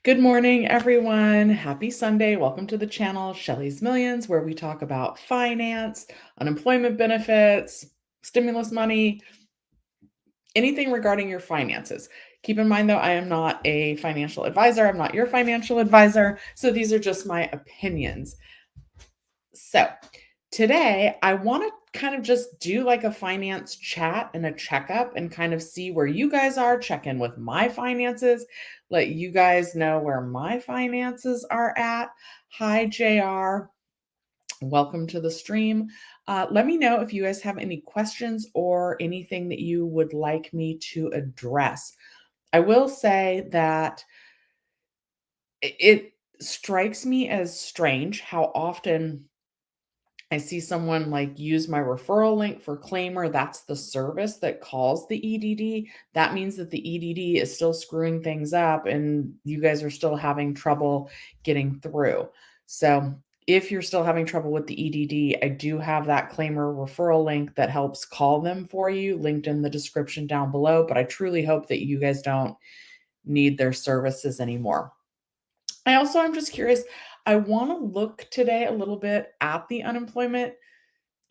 Good morning, everyone. Happy Sunday. Welcome to the channel, Shelly's Millions, where we talk about finance, unemployment benefits, stimulus money, anything regarding your finances. Keep in mind, though, I am not a financial advisor. I'm not your financial advisor. So these are just my opinions. So today, I want to kind of just do like a finance chat and a checkup and kind of see where you guys are, check in with my finances, let you guys know where my finances are at. Hi, JR. Welcome to the stream. Let me know if you guys have any questions or anything that you would like me to address. I will say that it strikes me as strange how often I see someone like use my referral link for Claimer. That's the service that calls the EDD. That means that the EDD is still screwing things up and you guys are still having trouble getting through. So, if you're still having trouble with the EDD, I do have that Claimer referral link that helps call them for you, linked in the description down below. But I truly hope that you guys don't need their services anymore. I'm just curious. I want to look today a little bit at the unemployment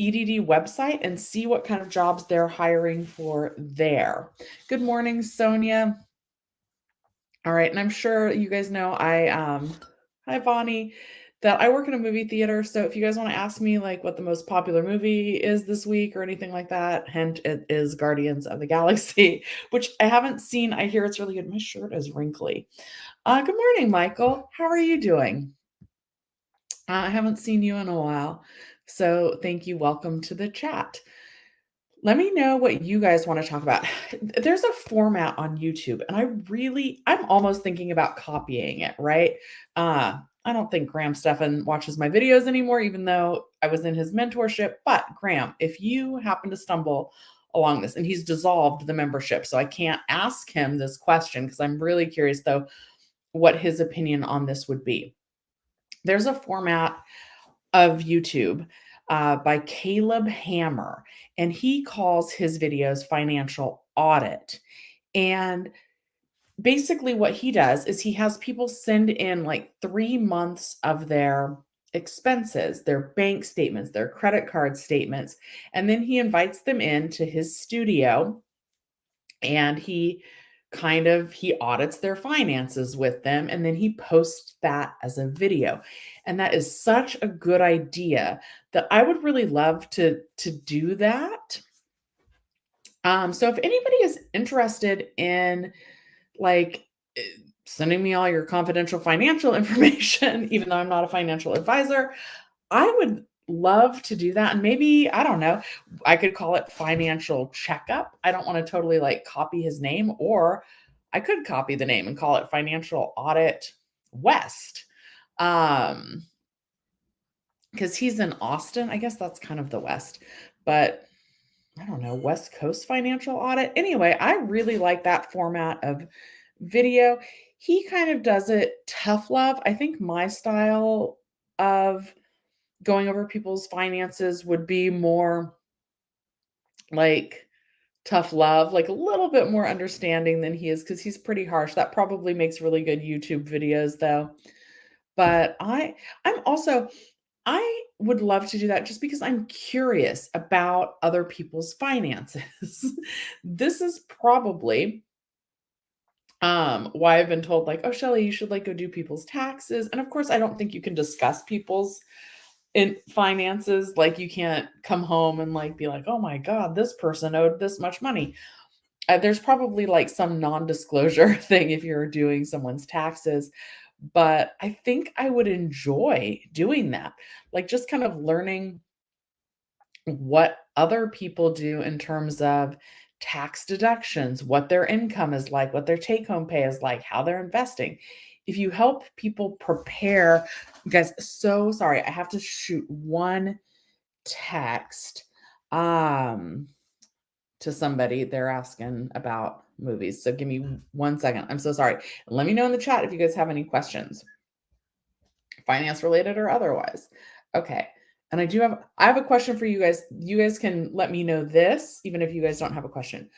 EDD website and see what kind of jobs they're hiring for there. Good morning, Sonia. All right, and I'm sure you guys know hi Bonnie, that I work in a movie theater. So if you guys want to ask me like what the most popular movie is this week or anything like that, hint, it is Guardians of the Galaxy, which I haven't seen. I hear it's really good. My shirt is wrinkly. Good morning, Michael. How are you doing? I haven't seen you in a while. So thank you. Welcome to the chat. Let me know what you guys want to talk about. There's a format on YouTube, and I'm almost thinking about copying it, right? I don't think Graham Stephan watches my videos anymore, even though I was in his mentorship. But Graham, if you happen to stumble along this, and he's dissolved the membership, so I can't ask him this question because I'm really curious, though, what his opinion on this would be. There's a format of YouTube by Caleb Hammer, and he calls his videos financial audit. And basically, what he does is he has people send in like 3 months of their expenses, their bank statements, their credit card statements, and then he invites them into his studio and he audits their finances with them and then he posts that as a video. And that is such a good idea that I would really love to do that. So if anybody is interested in like eh, sending me all your confidential financial information, even though I'm not a financial advisor, I would love to do that. And maybe, I don't know, I could call it financial checkup. I don't want to totally like copy his name, or I could copy the name and call it financial audit West. Because he's in Austin. I guess that's kind of the West, but I don't know, West Coast financial audit. Anyway, I really like that format of video. He kind of does it tough love. I think my style of going over people's finances would be more like tough love, like a little bit more understanding than he is because he's pretty harsh. That probably makes really good YouTube videos though. But I would love to do that just because I'm curious about other people's finances. This is probably why I've been told like, oh Shelly, you should like go do people's taxes. And of course, I don't think you can discuss people's in finances. Like you can't come home and like be like, oh my God, this person owed this much money. There's probably like some non-disclosure thing if you're doing someone's taxes, but I think I would enjoy doing that. Like just kind of learning what other people do in terms of tax deductions, what their income is like, what their take home pay is like, how they're investing. If you help people prepare, guys, so sorry, I have to shoot one text to somebody. They're asking about movies. So give me 1 second. I'm so sorry. Let me know in the chat if you guys have any questions, finance related or otherwise. Okay. And I have a question for you guys. You guys can let me know this, even if you guys don't have a question.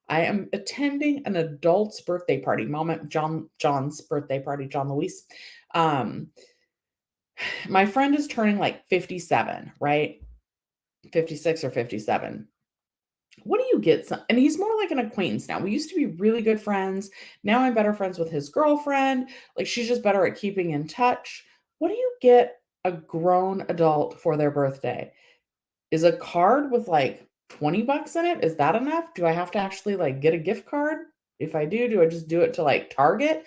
I am attending an adult's birthday party. Mom at John's birthday party, John Luis. Um, my friend is turning like 57, right? 56 or 57. What do you get? And he's more like an acquaintance now. We used to be really good friends. Now I'm better friends with his girlfriend. Like she's just better at keeping in touch. What do you get a grown adult for their birthday? Is a card with like 20 bucks in it? Is that enough? Do I have to actually like get a gift card? If I do I just do it to like Target?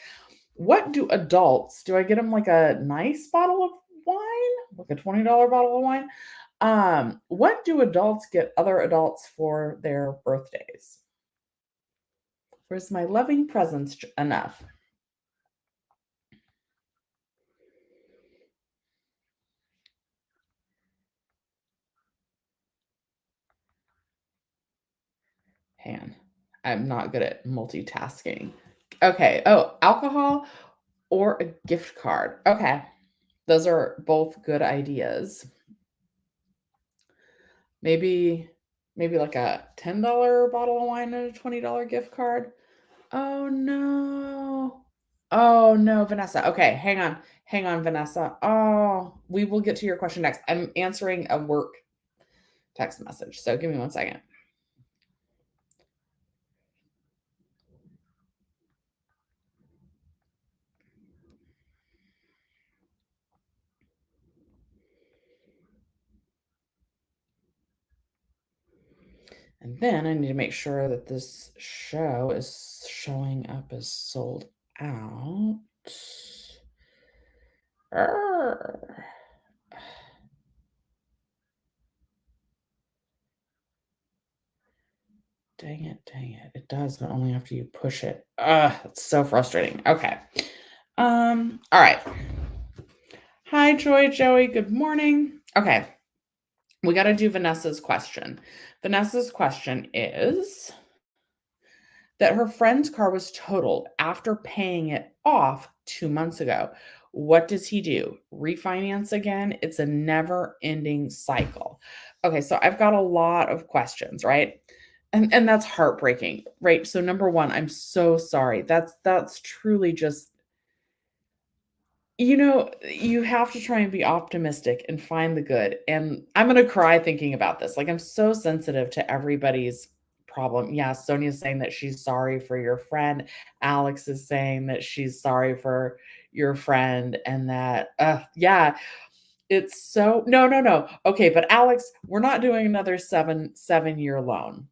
What do adults do? I get them like a nice bottle of wine, like a $20 bottle of wine? What do adults get other adults for their birthdays? Where's my loving presence enough? Hang on. I'm not good at multitasking. Okay. Oh, alcohol or a gift card. Okay. Those are both good ideas. Maybe maybe like a $10 bottle of wine and a $20 gift card. Oh no. Oh no, Vanessa. Okay, hang on. Hang on, Vanessa. Oh, we will get to your question next. I'm answering a work text message. So give me 1 second. And then I need to make sure that this show is showing up as sold out. Arr. Dang it, dang it. It does, but only after you push it. Ugh, it's so frustrating. Okay. All right. Hi, Joy, Joey. Good morning. Okay. We got to do Vanessa's question. Vanessa's question is that her friend's car was totaled after paying it off 2 months ago. What does he do? Refinance again? It's a never ending cycle. Okay, so I've got a lot of questions, right? And that's heartbreaking, right? So number one, I'm so sorry. That's truly just you have to try and be optimistic and find the good, and I'm gonna cry thinking about this, like, I'm so sensitive to everybody's problem. Yeah, Sonia's saying that she's sorry for your friend. Alex is saying that she's sorry for your friend and that, yeah, it's so no, no, no. Okay, but Alex, we're not doing another seven-year loan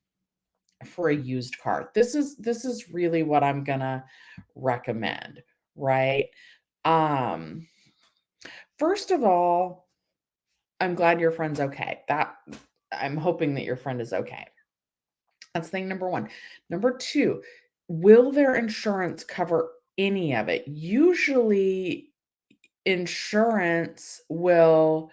for a used car. This is really what I'm gonna recommend, right? Um First of all, I'm glad your friend's okay. That I'm hoping that your friend is okay. That's thing number 1. Number 2, will their insurance cover any of it? Usually insurance will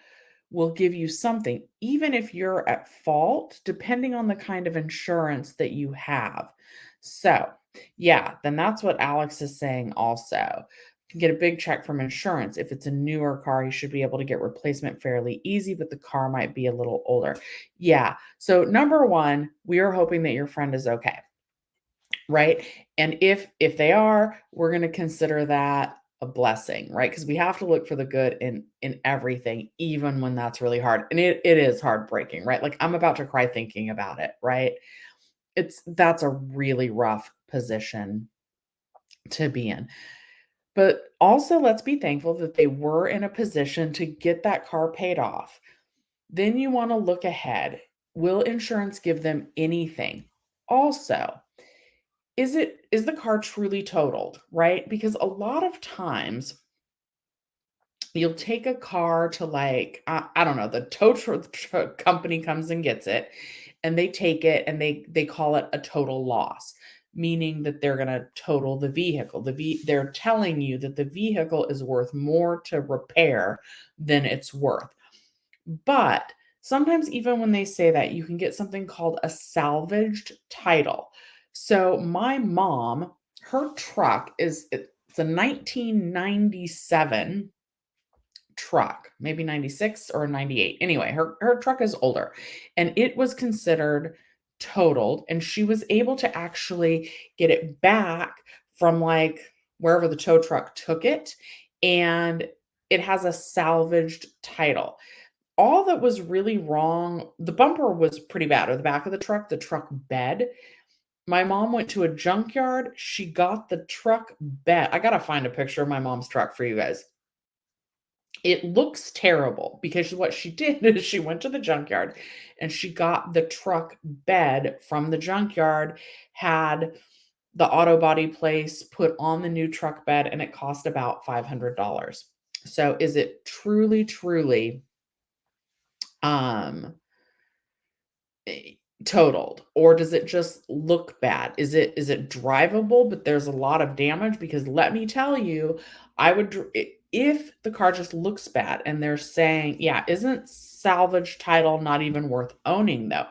give you something even if you're at fault depending on the kind of insurance that you have. So, yeah, then that's what Alex is saying also. You can get a big check from insurance. If it's a newer car, you should be able to get replacement fairly easy, but the car might be a little older. Yeah. So number 1, we are hoping that your friend is okay, right? And if they are, we're going to consider that a blessing, right? Because we have to look for the good in everything, even when that's really hard. And it is heartbreaking, right? Like I'm about to cry thinking about it, right? That's a really rough position to be in. But also let's be thankful that they were in a position to get that car paid off. Then you want to look ahead. Will insurance give them anything? Also, is the car truly totaled, right? Because a lot of times you'll take a car to like I don't know, the company comes and gets it and they take it and they call it a total loss, meaning that they're going to total the vehicle. They're telling you that the vehicle is worth more to repair than it's worth. But sometimes even when they say that, you can get something called a salvaged title. So my mom, her truck it's a 1997 truck, maybe 96 or 98. Anyway, her truck is older and it was considered totaled, and she was able to actually get it back from, like, wherever the tow truck took it, and it has a salvaged title. All that was really wrong, the bumper was pretty bad, or the back of the truck bed. My mom went to a junkyard, she got the truck bed. I gotta find a picture of my mom's truck for you guys. It looks terrible because what she did is she went to the junkyard and she got the truck bed from the junkyard, had the auto body place put on the new truck bed, and it cost about $500. So is it truly, truly um eh, totaled, or does it just look bad? Is it drivable, but there's a lot of damage? Because let me tell you, I would if the car just looks bad and they're saying, yeah, isn't salvage title not even worth owning though?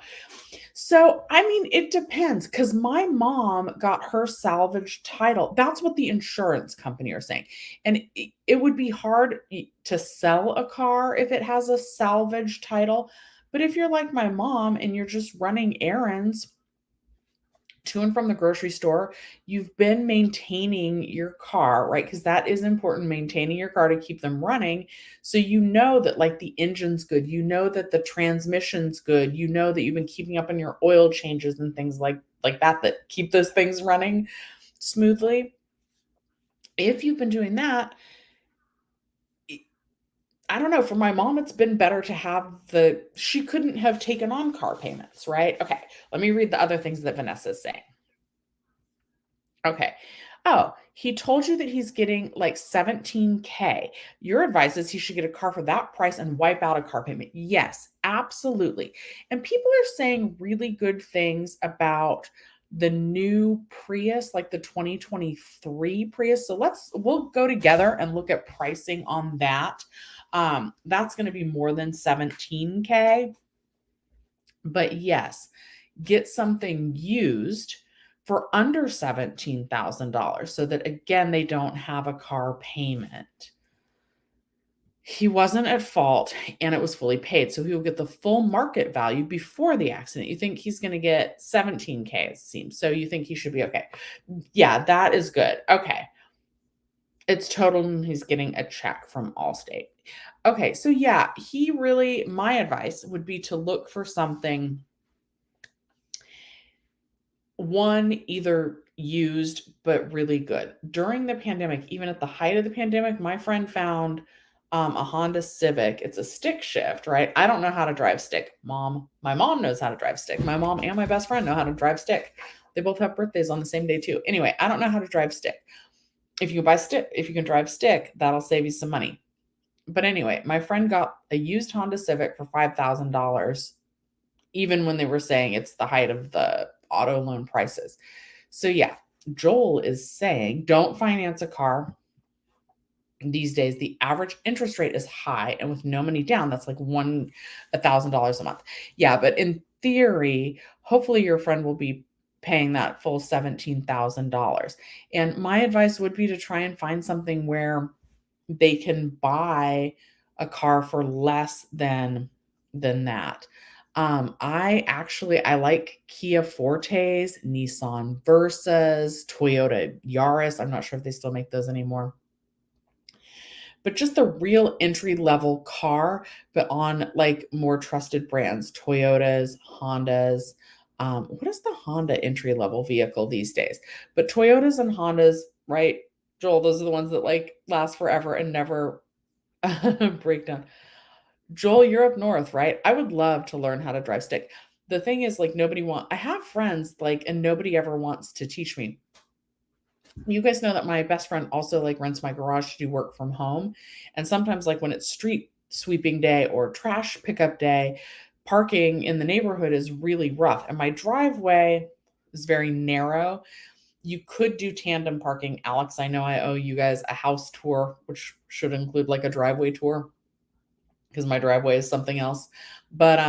So, I mean, it depends because my mom got her salvage title. That's what the insurance company are saying. And it would be hard to sell a car if it has a salvage title. But if you're like my mom and you're just running errands to and from the grocery store, you've been maintaining your car, right? Because that is important, maintaining your car to keep them running. So you know that like the engine's good, you know that the transmission's good, you know that you've been keeping up on your oil changes and things like that that keep those things running smoothly. If you've been doing that, I don't know, for my mom, it's been better to have she couldn't have taken on car payments, right? Okay, let me read the other things that Vanessa's saying. Okay. Oh, he told you that he's getting like 17K. Your advice is he should get a car for that price and wipe out a car payment. Yes, absolutely. And people are saying really good things about the new Prius, like the 2023 Prius. So we'll go together and look at pricing on that. That's going to be more than 17K. But yes, get something used for under $17,000 so that again they don't have a car payment. He wasn't at fault and it was fully paid, so he will get the full market value before the accident. You think he's going to get 17K, it seems. So you think he should be okay. Yeah, that is good. Okay. It's total and he's getting a check from Allstate. Okay, so yeah, my advice would be to look for something, one, either used but really good. During the pandemic, even at the height of the pandemic, my friend found a Honda Civic. It's a stick shift, right? I don't know how to drive stick. My mom knows how to drive stick. My mom and my best friend know how to drive stick. They both have birthdays on the same day too. Anyway, I don't know how to drive stick. If you can drive stick, that'll save you some money. But anyway, my friend got a used Honda Civic for $5,000, even when they were saying it's the height of the auto loan prices. So yeah, Joel is saying don't finance a car these days. The average interest rate is high, and with no money down, that's like $1,000 a month. Yeah, but in theory, hopefully your friend will be paying that full $17,000. And my advice would be to try and find something where they can buy a car for less than that. I like Kia Fortes, Nissan Versas, Toyota Yaris. I'm not sure if they still make those anymore. But just the real entry level car, but on like more trusted brands, Toyotas, Hondas. What is the Honda entry level vehicle these days? But Toyotas and Hondas, right, Joel, those are the ones that like last forever and never break down. Joel, you're up north, right? I would love to learn how to drive stick. The thing is, like, I have friends, like, and nobody ever wants to teach me. You guys know that my best friend also like rents my garage to do work from home. And sometimes, like, when it's street sweeping day or trash pickup day, parking in the neighborhood is really rough. And my driveway is very narrow. You could do tandem parking. Alex, I know I owe you guys a house tour, which should include like a driveway tour because my driveway is something else. But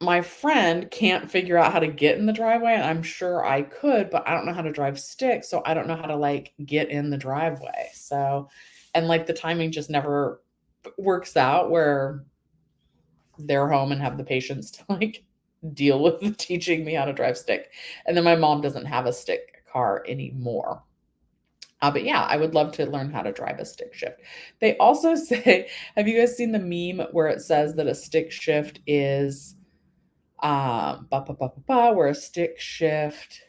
my friend can't figure out how to get in the driveway, and I'm sure I could, but I don't know how to drive stick, so I don't know how to like get in the driveway. So, and like the timing just never works out where they're home and have the patience to like deal with teaching me how to drive stick. And then my mom doesn't have a stick car anymore. But yeah, I would love to learn how to drive a stick shift. They also say, have you guys seen the meme where it says that a stick shift is where a stick shift,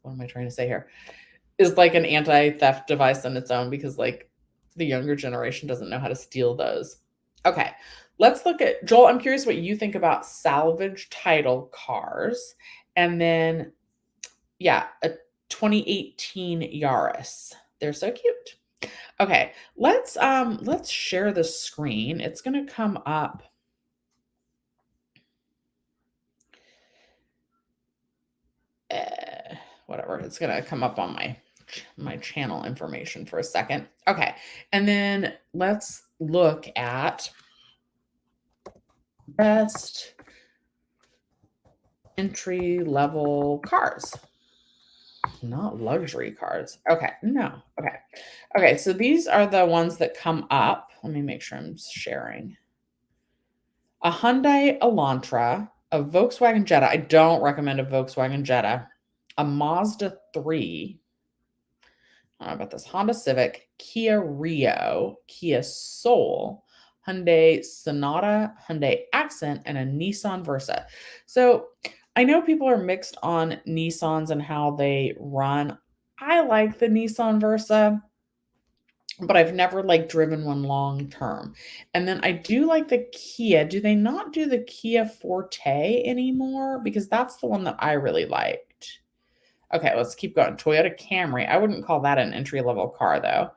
what am I trying to say here? Is like an anti-theft device on its own because like the younger generation doesn't know how to steal those. Okay, let's look at Joel. I'm curious what you think about salvage title cars, and then yeah, a 2018 Yaris. They're so cute. Okay, let's share the screen. It's gonna come up. Whatever. It's gonna come up on my channel information for a second. Okay, and then let's look at best entry level cars, not luxury cars. Okay, no. Okay, okay. So these are the ones that come up. Let me make sure I'm sharing. A Hyundai Elantra, a Volkswagen Jetta. I don't recommend a Volkswagen Jetta. A Mazda 3. I don't know about this. Honda Civic, Kia Rio, Kia Soul, Hyundai Sonata, Hyundai Accent, and a Nissan Versa. So I know people are mixed on Nissans and how they run. I like the Nissan Versa, but I've never like driven one long term. And then I do like the Kia. Do they not do the Kia Forte anymore? Because that's the one that I really liked. Okay, let's keep going. Toyota Camry. I wouldn't call that an entry level car though.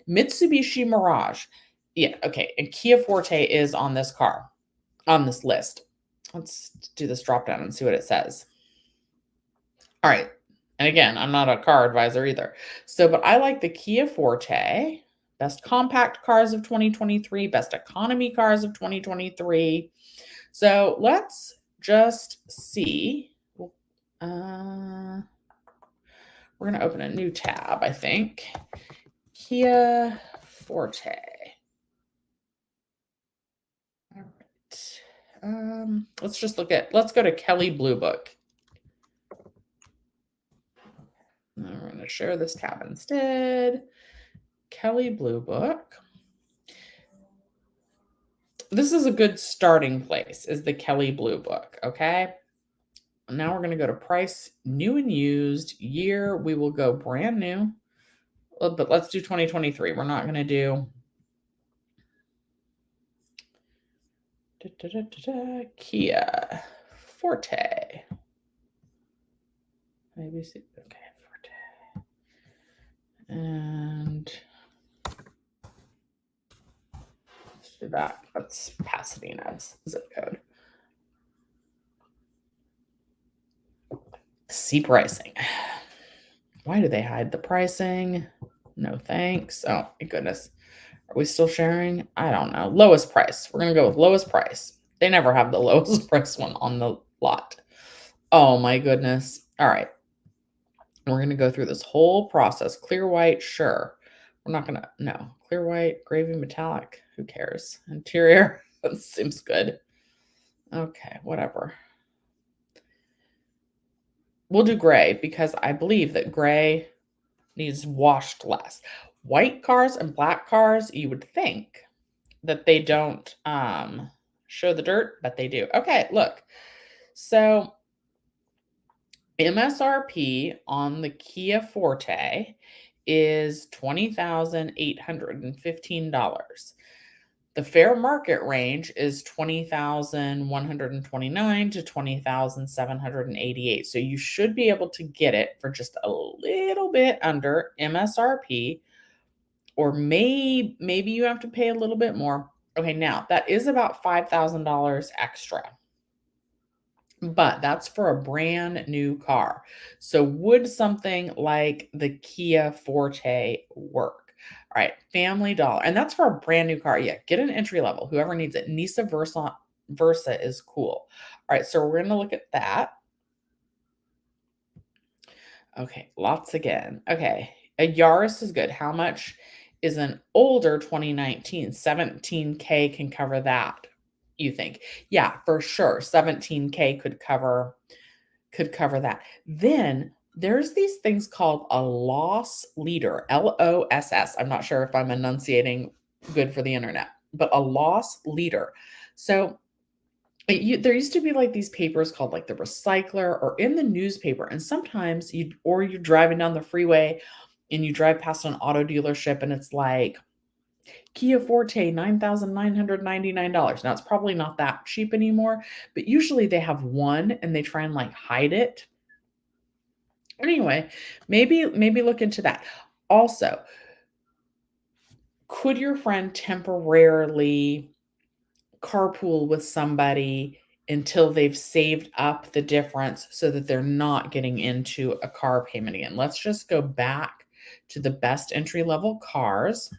Mitsubishi Mirage. Yeah, okay. And Kia Forte is on this car, on this list. Let's do this drop down and see what it says. All right. And again, I'm not a car advisor either. So, but I like the Kia Forte, best compact cars of 2023, best economy cars of 2023. So let's just see. We're going to open a new tab, I think. Kia Forte. All right. Let's go to Kelly Blue Book. We're going to share this tab instead. Kelly Blue Book. This is a good starting place, is the Kelly Blue Book, okay? Now we're going to go to price, new and used, year. We will go brand new, but let's do 2023. We're not going to do Kia Forte. Maybe see. Okay, Forte. And let's do that. That's Pasadena's zip code. See pricing. Why do they hide the pricing? No thanks. Oh my goodness. Are we still sharing? I don't know. Lowest price. We're going to go with lowest price. They never have the lowest price one on the lot. Oh my goodness. All right. We're going to go through this whole process. Clear white, sure. We're not going to, no. Clear white, gravy metallic. Who cares? Interior. That seems good. Okay, whatever. We'll do gray because I believe that gray needs washed less. White cars and black cars, you would think that they don't show the dirt, but they do. Okay, look. So MSRP on the Kia Forte is $20,815. The fair market range is 20,129 to 20,788. So you should be able to get it for just a little bit under MSRP, or maybe you have to pay a little bit more. Okay, now that is about $5,000 extra. But that's for a brand new car. So would something like the Kia Forte work? All right, Family Dollar. And that's for a brand new car. Yeah, get an entry level. Whoever needs it. Nissan Versa is cool. All right, so we're going to look at that. Okay, lots again. Okay, a Yaris is good. How much is an older 2019? $17K can cover that. you think. Yeah, for sure. 17K could cover that. Then there's these things called a loss leader, LOSS. I'm not sure if I'm enunciating good for the internet, but a loss leader. So there used to be like these papers called like the Recycler or in the newspaper, and sometimes you're driving down the freeway and you drive past an auto dealership and it's like Kia Forte, $9,999. Now it's probably not that cheap anymore, but usually they have one and they try and like hide it. Anyway, maybe look into that. Also, could your friend temporarily carpool with somebody until they've saved up the difference so that they're not getting into a car payment again? Let's just go back to the best entry level cars.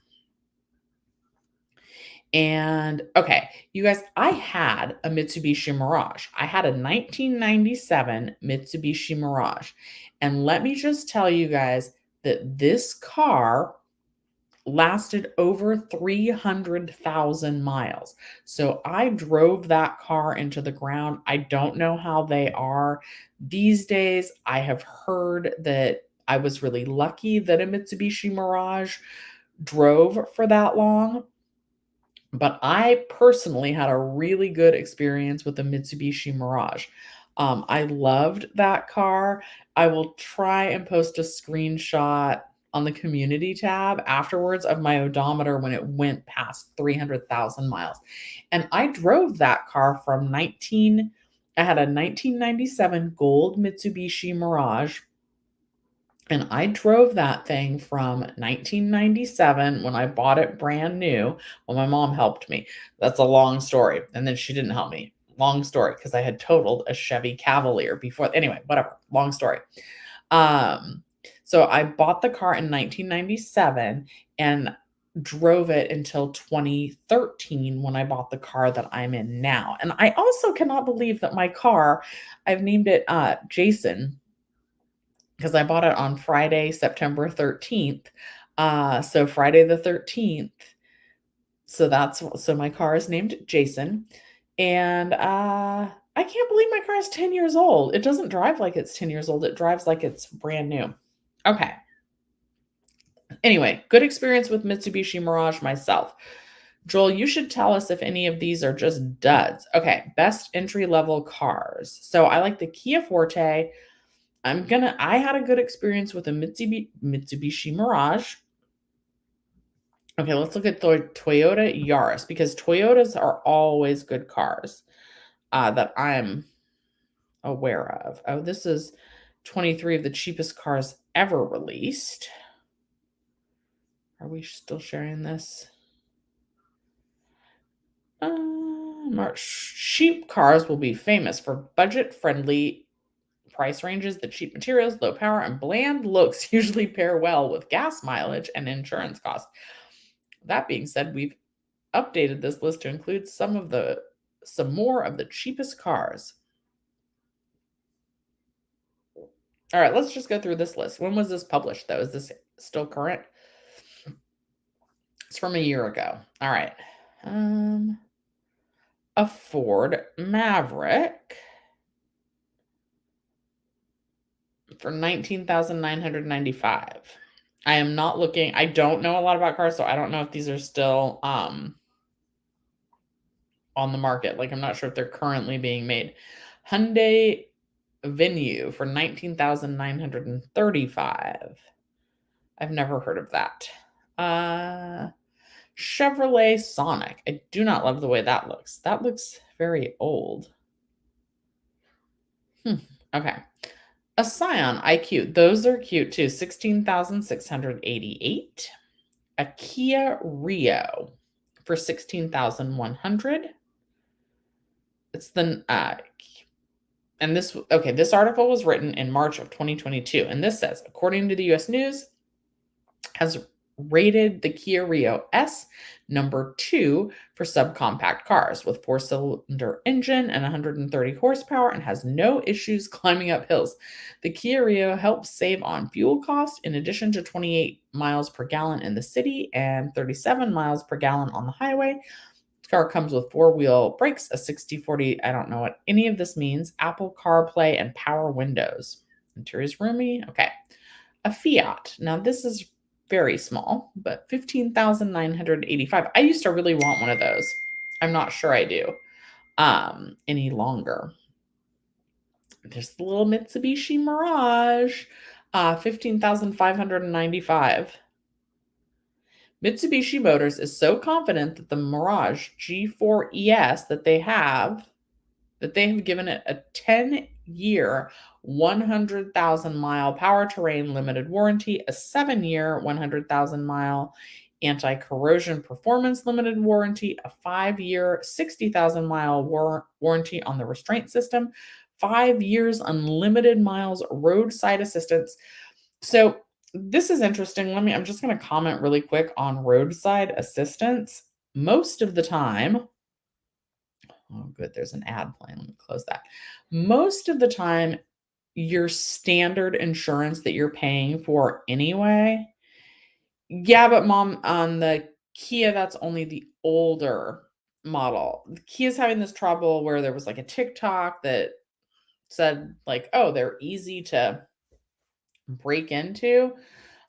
And okay, you guys, I had a Mitsubishi Mirage. I had a 1997 Mitsubishi Mirage. And let me just tell you guys that this car lasted over 300,000 miles. So I drove that car into the ground. I don't know how they are these days. I have heard that I was really lucky that a Mitsubishi Mirage drove for that long. But I personally had a really good experience with the Mitsubishi Mirage. I loved that car. I will try and post a screenshot on the community tab afterwards of my odometer when it went past 300,000 miles. And I drove that car I had a 1997 gold Mitsubishi Mirage, and I drove that thing from 1997 when I bought it brand new. Well, my mom helped me. That's a long story. And then she didn't help me. Long story, because I had totaled a Chevy Cavalier before. Anyway, whatever. Long story. Um, so I bought the car in 1997 and drove it until 2013 when I bought the car that I'm in now. And I also cannot believe that my car, I've named it Jason, because I bought it on Friday, September 13th. So Friday the 13th. So my car is named Jason. And I can't believe my car is 10 years old. It doesn't drive like it's 10 years old. It drives like it's brand new. Okay. Anyway, good experience with Mitsubishi Mirage myself. Joel, you should tell us if any of these are just duds. Okay, best entry level cars. So I like the Kia Forte. I had a good experience with a Mitsubishi Mirage. Okay, let's look at the Toyota Yaris, because Toyotas are always good cars that I'm aware of. Oh, this is 23 of the cheapest cars ever released. Are we still sharing this? Cheap cars will be famous for budget-friendly price ranges. The cheap materials, low power, and bland looks usually pair well with gas mileage and insurance costs. That being said, we've updated this list to include some more of the cheapest cars. All right, let's just go through this list. When was this published, though? Is this still current? It's from a year ago. All right. A Ford Maverick for $19,995. I am not looking. I don't know a lot about cars, so I don't know if these are still on the market. Like, I'm not sure if they're currently being made. Hyundai Venue for $19,935. I've never heard of that. Chevrolet Sonic. I do not love the way that looks. That looks very old. Okay. A Scion IQ. Those are cute too. 16,688. A Kia Rio for 16,100. It's the and this article was written in March of 2022, and this says, according to the US News, has rated the Kia Rio S number 2 for subcompact cars with 4-cylinder engine and 130 horsepower and has no issues climbing up hills. The Kia Rio helps save on fuel costs in addition to 28 miles per gallon in the city and 37 miles per gallon on the highway. This car comes with four-wheel brakes, a 60/40, I don't know what any of this means, Apple CarPlay, and power windows. Interior's roomy. Okay. A Fiat. Now this is very small, but 15,985. I used to really want one of those. I'm not sure I do any longer. There's the little Mitsubishi Mirage, 15,595. Mitsubishi Motors is so confident that the Mirage G4 ES that they have given it a 10-year, 100,000-mile power terrain limited warranty, a 7-year, 100,000-mile anti-corrosion performance limited warranty, a 5-year, 60,000-mile warranty on the restraint system, 5 years unlimited miles roadside assistance. So this is interesting. I'm just going to comment really quick on roadside assistance. Most of the time, oh, good, there's an ad playing. Let me close that. Most of the time, your standard insurance that you're paying for anyway. Yeah, but mom, on the Kia, that's only the older model. The Kia's having this trouble where there was like a TikTok that said like, oh, they're easy to break into.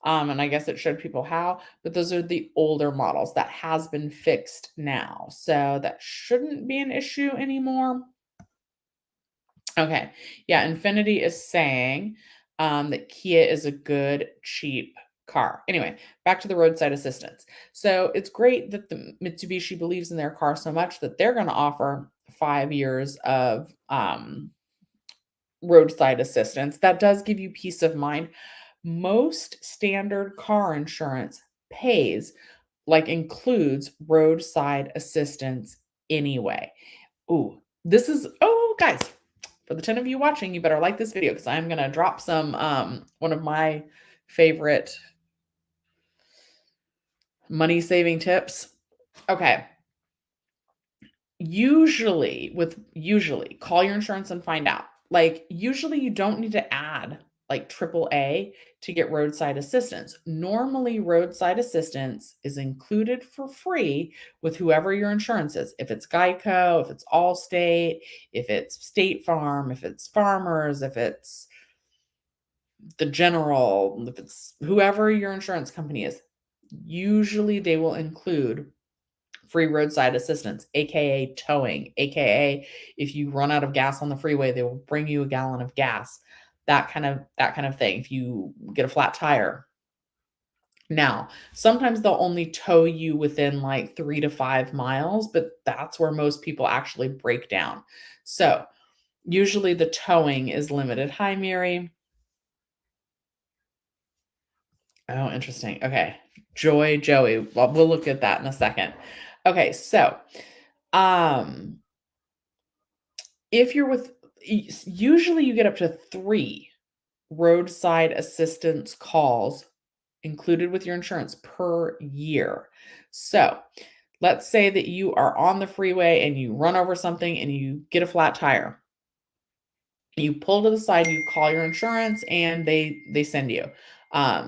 And I guess it showed people how, but those are the older models that has been fixed now. So that shouldn't be an issue anymore. Okay. Yeah, Infinity is saying that Kia is a good, cheap car. Anyway, back to the roadside assistance. So it's great that the Mitsubishi believes in their car so much that they're going to offer 5 years of roadside assistance. That does give you peace of mind. Most standard car insurance pays, like includes roadside assistance anyway. Ooh, this is, oh, guys, for the 10 of you watching, you better like this video because I'm going to drop some, one of my favorite money saving tips. Okay. Usually call your insurance and find out. Like usually you don't need to add like AAA to get roadside assistance. Normally roadside assistance is included for free with whoever your insurance is. If it's Geico, if it's Allstate, if it's State Farm, if it's Farmers, if it's the General, if it's whoever your insurance company is, usually they will include free roadside assistance, aka towing, aka if you run out of gas on the freeway, they will bring you a gallon of gas. That kind of thing. If you get a flat tire. Now, sometimes they'll only tow you within like 3 to 5 miles, but that's where most people actually break down. So, usually the towing is limited. Hi, Mary. Oh, interesting. Okay. Joey. Well, we'll look at that in a second. Okay, so um if you're with usually you get up to 3 roadside assistance calls included with your insurance per year. So, let's say that you are on the freeway and you run over something and you get a flat tire. You pull to the side, you call your insurance, and they send you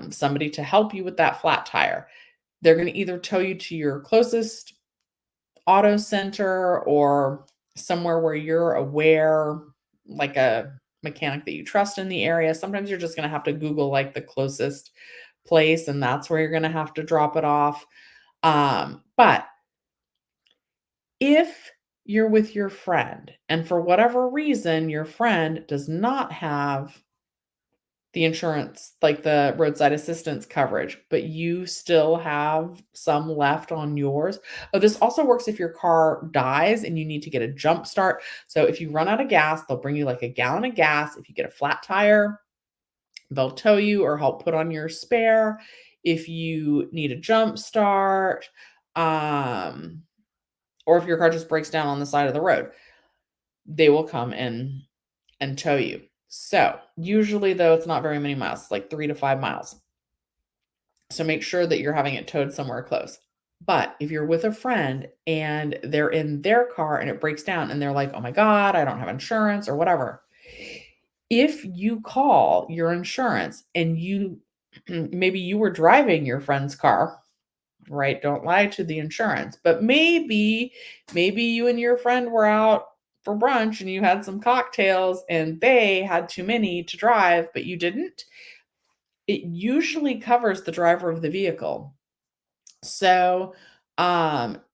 somebody to help you with that flat tire. They're going to either tow you to your closest auto center or somewhere where you're aware, like a mechanic that you trust in the area. Sometimes you're just going to have to Google like the closest place, and that's where you're going to have to drop it off. But if you're with your friend and for whatever reason your friend does not have the insurance, like the roadside assistance coverage, but you still have some left on yours. Oh, this also works if your car dies and you need to get a jump start. So if you run out of gas, they'll bring you like a gallon of gas. If you get a flat tire, they'll tow you or help put on your spare. If you need a jump start, or if your car just breaks down on the side of the road, they will come in and tow you. So usually though, it's not very many miles, like 3 to 5 miles. So make sure that you're having it towed somewhere close. But if you're with a friend and they're in their car and it breaks down and they're like, oh my God, I don't have insurance or whatever. If you call your insurance and you maybe you were driving your friend's car, right? Don't lie to the insurance. But maybe you and your friend were out for brunch and you had some cocktails and they had too many to drive, but you didn't. It usually covers the driver of the vehicle. So,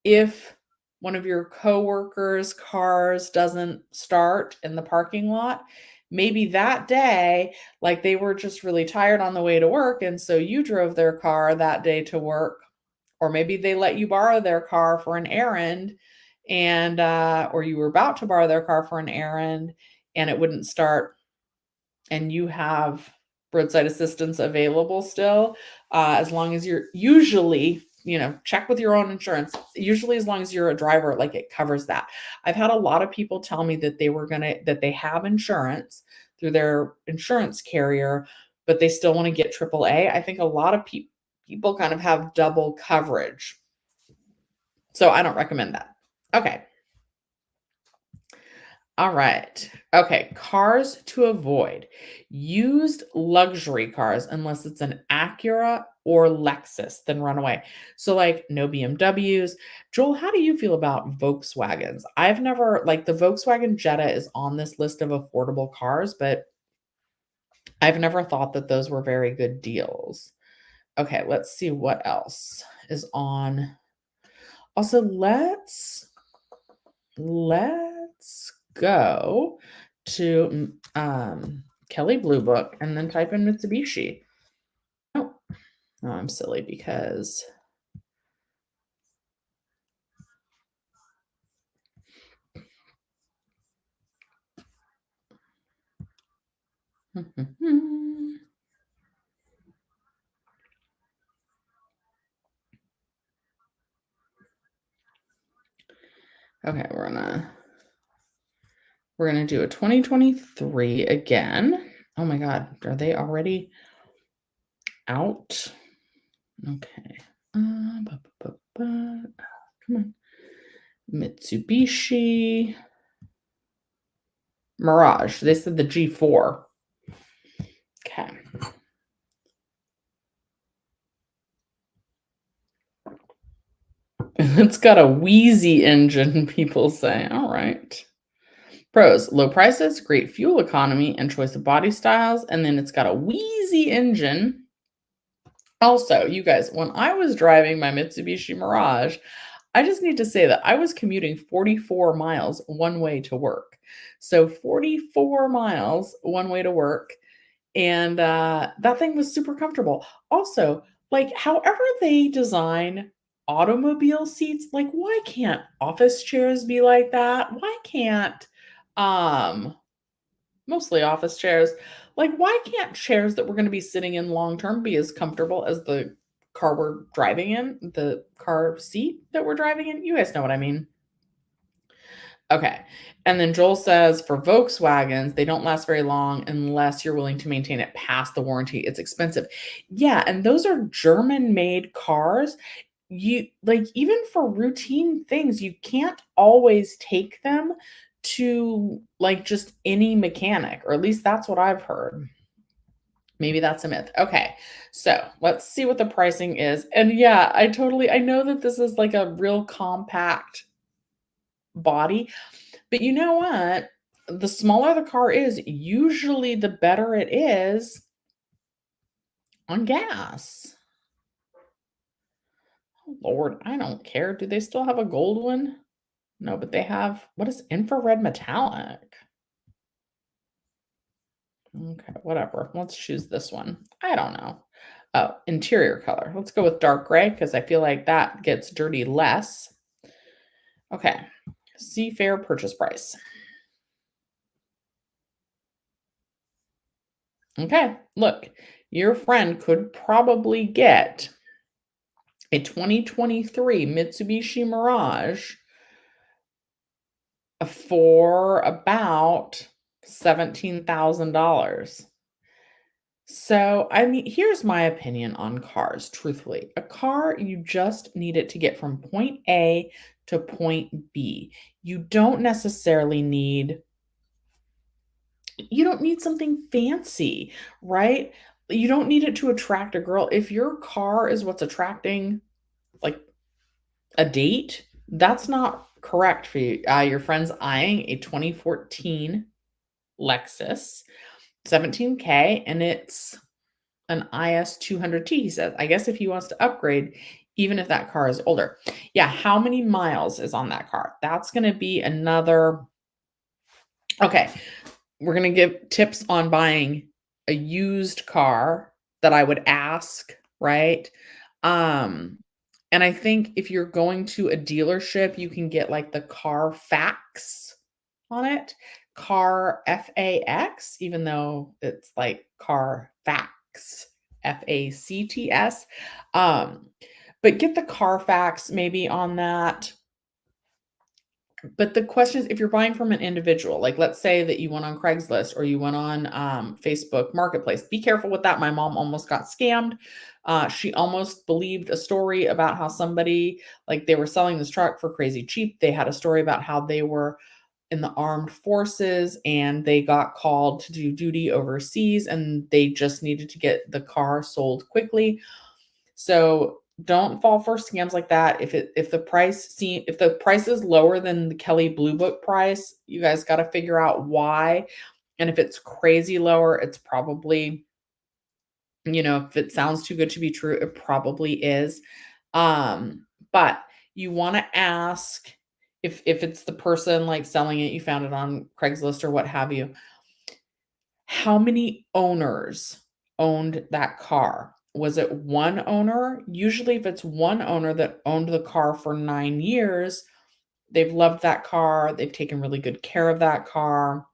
if one of your coworkers' cars doesn't start in the parking lot, maybe that day, like they were just really tired on the way to work, and so you drove their car that day to work, or maybe they let you borrow their car for an errand, and or you were about to borrow their car for an errand, and it wouldn't start and you have roadside assistance available still, as long as you're usually, check with your own insurance. Usually, as long as you're a driver, like it covers that. I've had a lot of people tell me that that they have insurance through their insurance carrier, but they still want to get AAA. I think a lot of people kind of have double coverage. So I don't recommend that. Okay. All right. Okay. Cars to avoid. Used luxury cars, unless it's an Acura or Lexus, then run away. So, like, no BMWs. Joel, how do you feel about Volkswagens? I've never, like, the Volkswagen Jetta is on this list of affordable cars, but I've never thought that those were very good deals. Okay. Let's see what else is on. Also, let's go to Kelly Blue Book and then type in Mitsubishi. Oh, no, I'm silly because okay, we're gonna do a 2023 again. Oh my god, are they already out? Okay. Come on. Mitsubishi Mirage. They said the G4. Okay. It's got a wheezy engine, people say. All right. Pros: low prices, great fuel economy, and choice of body styles. And then it's got a wheezy engine. Also, you guys, when I was driving my Mitsubishi Mirage, I just need to say that I was commuting 44 miles one way to work. So 44 miles one way to work. And that thing was super comfortable. Also, like, however they design automobile seats, like, why can't office chairs be like that? Why can't, um, mostly office chairs, like, why can't chairs that we're going to be sitting in long term be as comfortable as the car we're driving in, the car seat that we're driving in? You guys know what I mean. Okay. And then Joel says for Volkswagens, they don't last very long unless you're willing to maintain it past the warranty. It's expensive. Yeah, and those are German made cars. You like, even for routine things, you can't always take them to like just any mechanic, or at least that's what I've heard. Maybe that's a myth. Okay. So let's see what the pricing is. And yeah, I know that this is like a real compact body, but you know what? The smaller the car is, usually the better it is on gas. Oh, Lord, I don't care. Do they still have a gold one? No, but they have, what is infrared metallic? Okay, whatever. Let's choose this one. I don't know. Oh, interior color. Let's go with dark gray because I feel like that gets dirty less. Okay. See fair purchase price. Okay, look, your friend could probably get a 2023 Mitsubishi Mirage for about $17,000. So, I mean, here's my opinion on cars, truthfully. A car, you just need it to get from point A to point B. You don't necessarily need something fancy, right? You don't need it to attract a girl. If your car is what's attracting like a date, that's not correct for you. Your friend's eyeing a 2014 Lexus 17K, and it's an IS 200T, he says. I guess if he wants to upgrade, even if that car is older. Yeah, how many miles is on that car? That's going to be another. Okay, we're going to give tips on buying a used car that I would ask, right? Um, and I think if you're going to a dealership, you can get like the car facts on it. Car FAX, even though it's like car facts, FACTS. Um, but get the Carfax maybe on that. But the question is, if you're buying from an individual, like let's say that you went on Craigslist or you went on Facebook Marketplace, be careful with that. My mom almost got scammed. She almost believed a story about how somebody, like they were selling this truck for crazy cheap. They had a story about how they were in the armed forces and they got called to do duty overseas and they just needed to get the car sold quickly. So don't fall for scams like that. If the price is lower than the Kelly Blue Book price, you guys got to figure out why. And if it's crazy lower, it's probably, if it sounds too good to be true, it probably is. But you want to ask if it's the person like selling it, you found it on Craigslist or what have you, how many owners owned that car? Was it one owner? Usually, if it's one owner that owned the car for 9 years, they've loved that car. They've taken really good care of that car.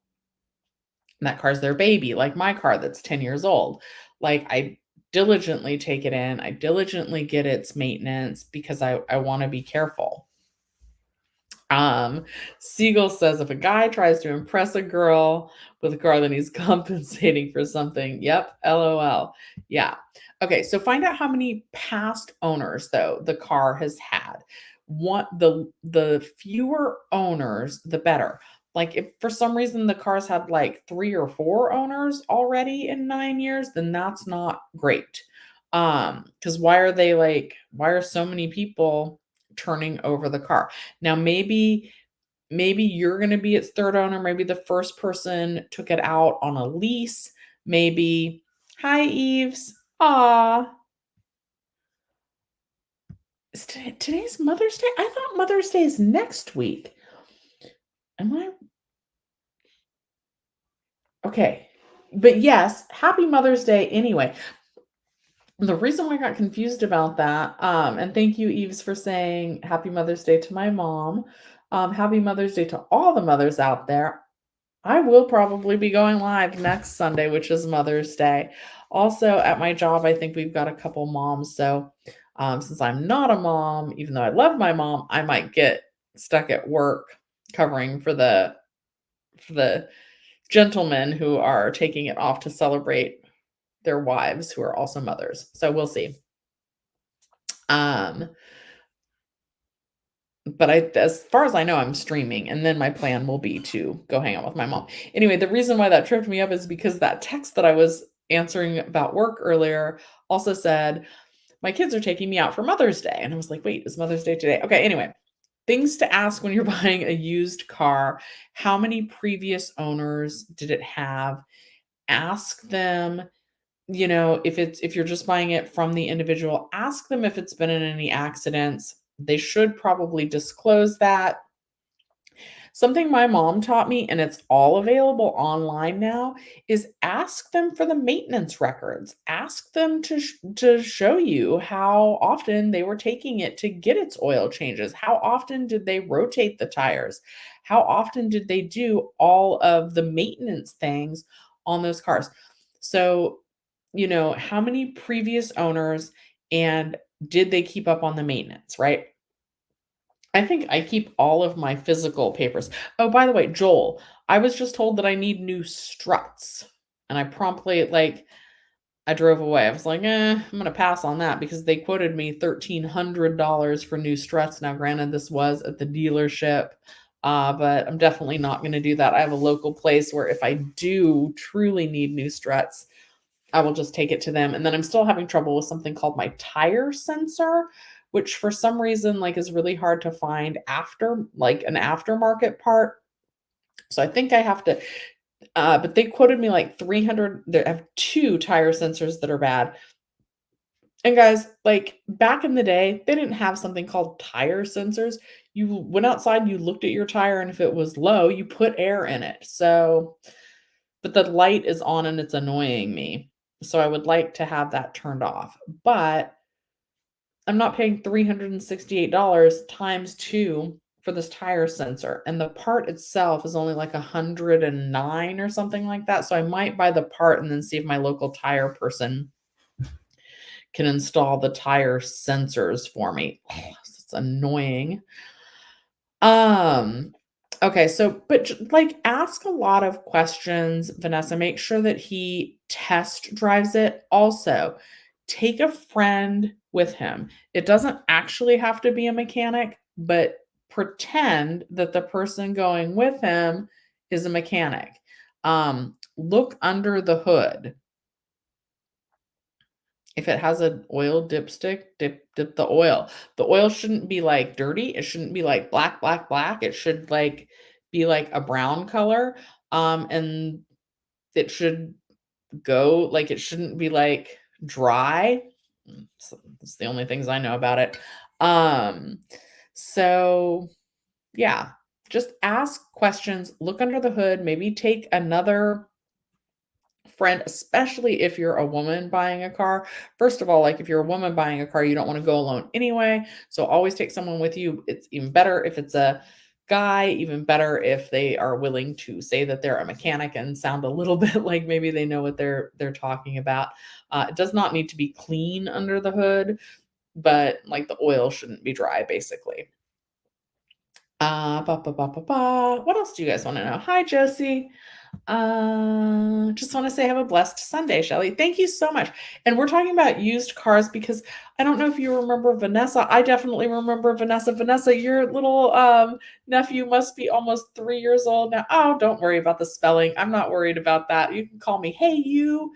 And that car's their baby, like my car that's 10 years old. Like I diligently take it in, I diligently get its maintenance because I want to be careful. Siegel says if a guy tries to impress a girl with a car, then he's compensating for something. Yep, LOL. Yeah. Okay, so find out how many past owners though the car has had. The fewer owners, the better. Like if for some reason the car's had like 3 or 4 owners already in 9 years, then that's not great. Because why are so many people turning over the car? Now, maybe you're gonna be its 3rd owner, maybe the first person took it out on a lease, maybe Hi, Eves. Aw. Today's Mother's Day? I thought Mother's Day is next week. Am I okay? But yes, happy Mother's Day anyway. The reason why I got confused about that, and thank you, Eves, for saying happy Mother's Day to my mom. Happy Mother's Day to all the mothers out there. I will probably be going live next Sunday, which is Mother's Day. Also, at my job, I think we've got a couple moms. So, since I'm not a mom, even though I love my mom, I might get stuck at work covering for the gentlemen who are taking it off to celebrate their wives who are also mothers. So we'll see. Um, but as far as I know, I'm streaming, and then my plan will be to go hang out with my mom. Anyway, the reason why that tripped me up is because that text that I was answering about work earlier also said, my kids are taking me out for Mother's Day. And I was like, wait, is Mother's Day today? Okay, anyway, things to ask when you're buying a used car. How many previous owners did it have? Ask them, if you're just buying it from the individual, ask them if it's been in any accidents. They should probably disclose that. Something my mom taught me, and it's all available online now, is ask them for the maintenance records. Ask them to show you how often they were taking it to get its oil changes. How often did they rotate the tires? How often did they do all of the maintenance things on those cars? So, how many previous owners and did they keep up on the maintenance, right? I think I keep all of my physical papers. Oh, by the way, Joel, I was just told that I need new struts. And I promptly, I drove away. I was like, I'm going to pass on that because they quoted me $1,300 for new struts. Now, granted, this was at the dealership, but I'm definitely not going to do that. I have a local place where if I do truly need new struts, I will just take it to them. And then I'm still having trouble with something called my tire sensor, which for some reason, like, is really hard to find after like, an aftermarket part. So I think I have to but they quoted me like 300. They have 2 tire sensors that are bad. And guys, like, back in the day, they didn't have something called tire sensors. You went outside, you looked at your tire, and if it was low, you put air in it. So but the light is on and it's annoying me. So I would like to have that turned off. But I'm not paying $368 times 2 for this tire sensor, and the part itself is only like 109 or something like that. So I might buy the part and then see if my local tire person can install the tire sensors for me. Oh, it's annoying. Um, okay, so but like ask a lot of questions, Vanessa. Make sure that he test drives it. Also, take a friend with him. It doesn't actually have to be a mechanic, but pretend that the person going with him is a mechanic. Look under the hood. If it has an oil dipstick, dip the oil. The oil shouldn't be, like, dirty, it shouldn't be, like, black, black, black, it should, like, be, like, a brown color, and it should go like, it shouldn't be, like, dry. So that's the only things I know about it. Um, so, yeah, just ask questions, look under the hood, maybe take another friend, especially if you're a woman buying a car. First of all, like if you're a woman buying a car, you don't want to go alone anyway. So always take someone with you. It's even better if it's a guy, even better if they are willing to say that they're a mechanic and sound a little bit like maybe they know what they're talking about. It does not need to be clean under the hood, but like the oil shouldn't be dry, basically. Ba, ba, ba, ba, ba. What else do you guys want to know? Hi, Josie. Just want to say have a blessed Sunday, Shelly. Thank you so much. And we're talking about used cars because I don't know if you remember Vanessa. I definitely remember Vanessa. Vanessa, your little nephew must be almost 3 years old now. Oh, don't worry about the spelling. I'm not worried about that. You can call me hey you,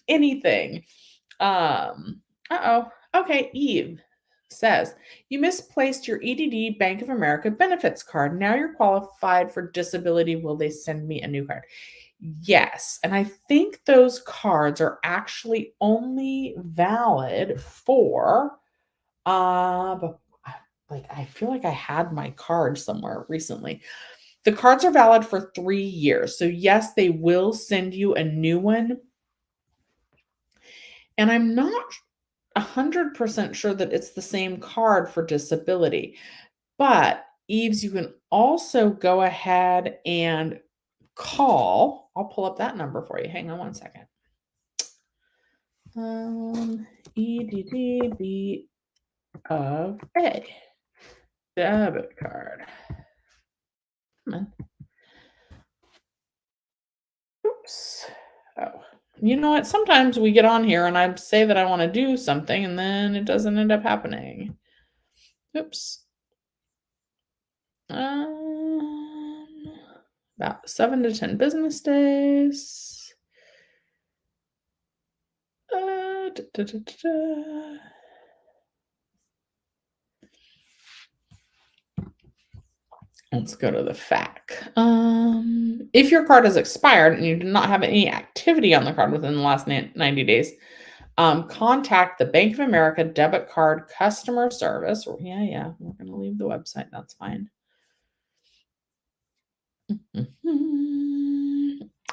anything. Uh-oh. Okay, Eve says, "You misplaced your EDD Bank of America benefits card. Now you're qualified for disability. Will they send me a new card?" Yes, and I think those cards are actually only valid for but like I feel like I had my card somewhere recently. The cards are valid for 3 years. So yes, they will send you a new one. And I'm not 100% sure that it's the same card for disability. But Eves, you can also go ahead and call. I'll pull up that number for you. Hang on one second. EDDB of A debit card. Come on. Oops. Oh, you know what? Sometimes we get on here and I say that I want to do something and then it doesn't end up happening. Oops. About 7 to 10 business days. Da, da, da, da. Let's go to the FAQ. If your card has expired and you do not have any activity on the card within the last 90 days, contact the Bank of America debit card customer service. Yeah, we're going to leave the website. That's fine.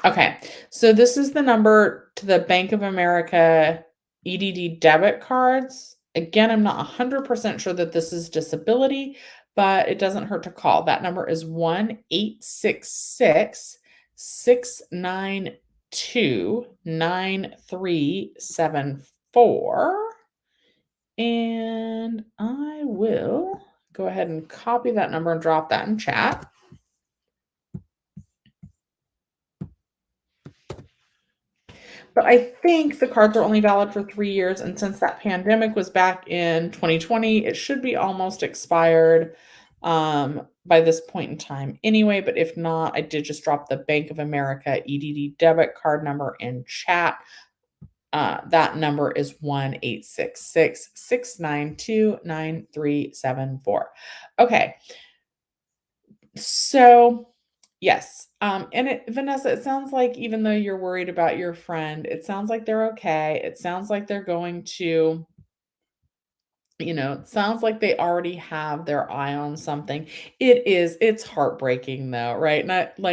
Okay, so this is the number to the Bank of America EDD debit cards. Again, I'm not 100% sure that this is disability, but it doesn't hurt to call. That number is 1-866-692-9374. And I will go ahead and copy that number and drop that in chat. But I think the cards are only valid for 3 years, and since that pandemic was back in 2020, it should be almost expired by this point in time anyway. But if not, I did just drop the Bank of America EDD debit card number in chat. That number is 1-866-692-9374. Okay. So, yes, and Vanessa, it sounds like even though you're worried about your friend, it sounds like they're okay. It sounds like they're going to, it sounds like they already have their eye on something. It's heartbreaking though, right? And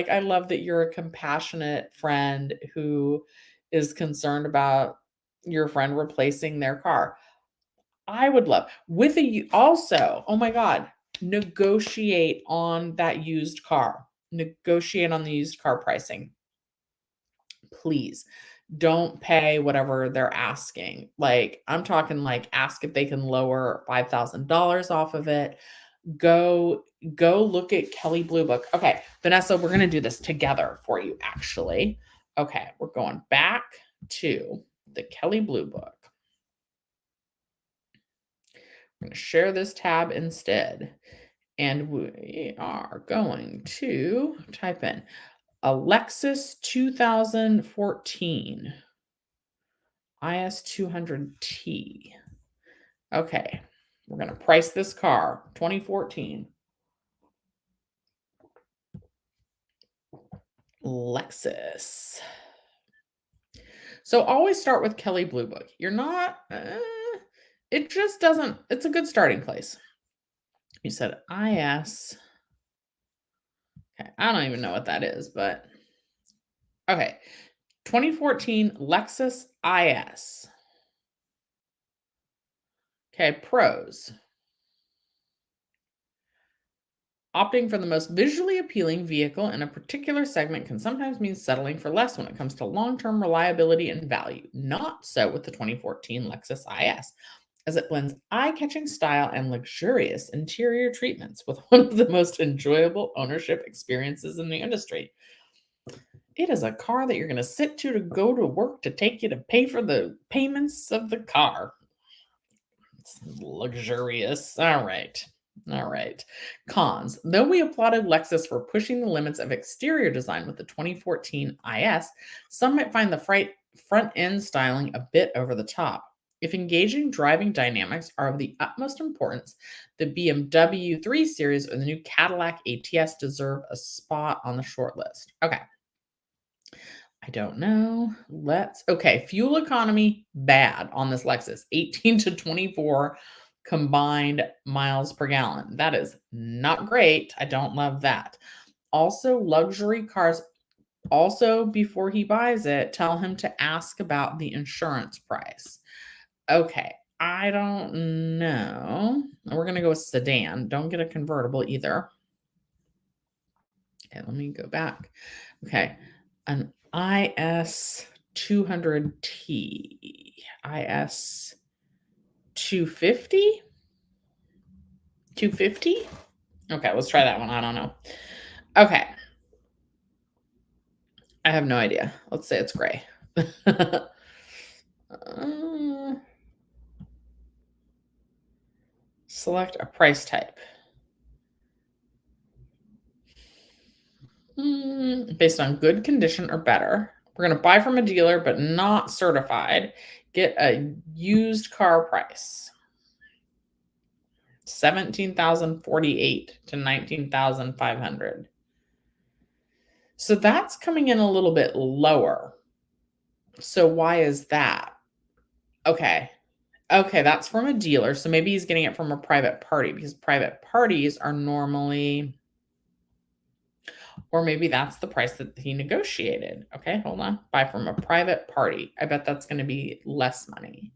I love that you're a compassionate friend who is concerned about your friend replacing their car. I would love with also, oh my God, negotiate on that used car. Negotiate on the used car pricing. Please don't pay whatever they're asking. Like, I'm talking like ask if they can lower $5,000 off of it. Go go look at Kelly Blue Book. Okay, Vanessa, we're going to do this together for you actually. Okay, we're going back to the Kelly Blue Book. I'm going to share this tab instead. And we are going to type in a Lexus 2014 IS200T. Okay, we're going to price this car 2014 Lexus. So always start with Kelly Blue Book. You're not, it just doesn't, it's a good starting place. You said IS. Okay, I don't even know what that is, but okay. 2014 Lexus IS. Okay, pros. Opting for the most visually appealing vehicle in a particular segment can sometimes mean settling for less when it comes to long-term reliability and value. Not so with the 2014 Lexus IS, as it blends eye-catching style and luxurious interior treatments with one of the most enjoyable ownership experiences in the industry. It is a car that you're going to sit to go to work to take you to pay for the payments of the car. It's luxurious. All right. All right. Cons. Though we applauded Lexus for pushing the limits of exterior design with the 2014 IS, some might find the front end styling a bit over the top. If engaging driving dynamics are of the utmost importance, the BMW 3 Series or the new Cadillac ATS deserve a spot on the short list. Okay. I don't know. Okay. Fuel economy, bad on this Lexus. 18 to 24 combined miles per gallon. That is not great. I don't love that. Also, luxury cars. Also, before he buys it, tell him to ask about the insurance price. Okay. I don't know. We're going to go with sedan. Don't get a convertible either. Okay. Let me go back. Okay. An IS 200T, IS 250, 250. Okay, let's try that one. I don't know. Okay, I have no idea. Let's say it's gray. Select a price type. Based on good condition or better. We're going to buy from a dealer, but not certified. Get a used car price. 17,048 to 19,500. So that's coming in a little bit lower. So why is that? Okay. Okay, that's from a dealer. So maybe he's getting it from a private party because private parties are normally, or maybe that's the price that he negotiated. Okay, hold on. Buy from a private party. I bet that's going to be less money.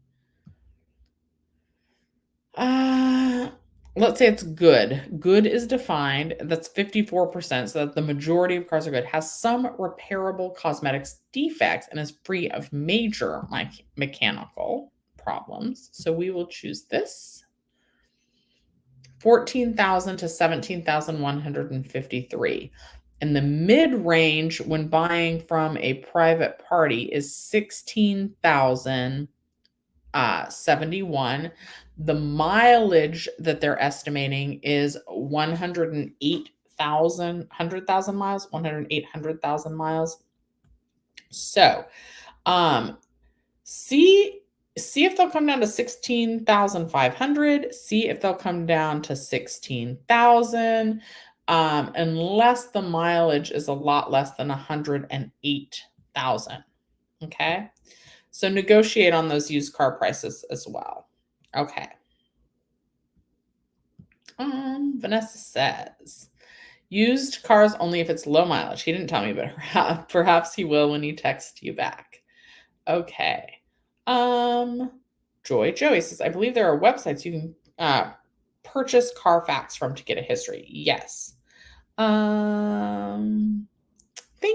Let's say it's good. Good is defined. That's 54%. So that the majority of cars are good. Has some repairable cosmetics defects and is free of major mechanical problems. So we will choose this. 14,000 to 17,153. And the mid range when buying from a private party is 16,071. The mileage that they're estimating is 108,000 miles, 108,000 miles. So, See see if they'll come down to 16,500, see if they'll come down to 16,000, unless the mileage is a lot less than 108,000, okay? So negotiate on those used car prices as well. Okay. Vanessa says, used cars only if it's low mileage. He didn't tell me, but perhaps he will when he texts you back. Okay. Joey says, I believe there are websites you can purchase Carfax from to get a history. Yes. Thank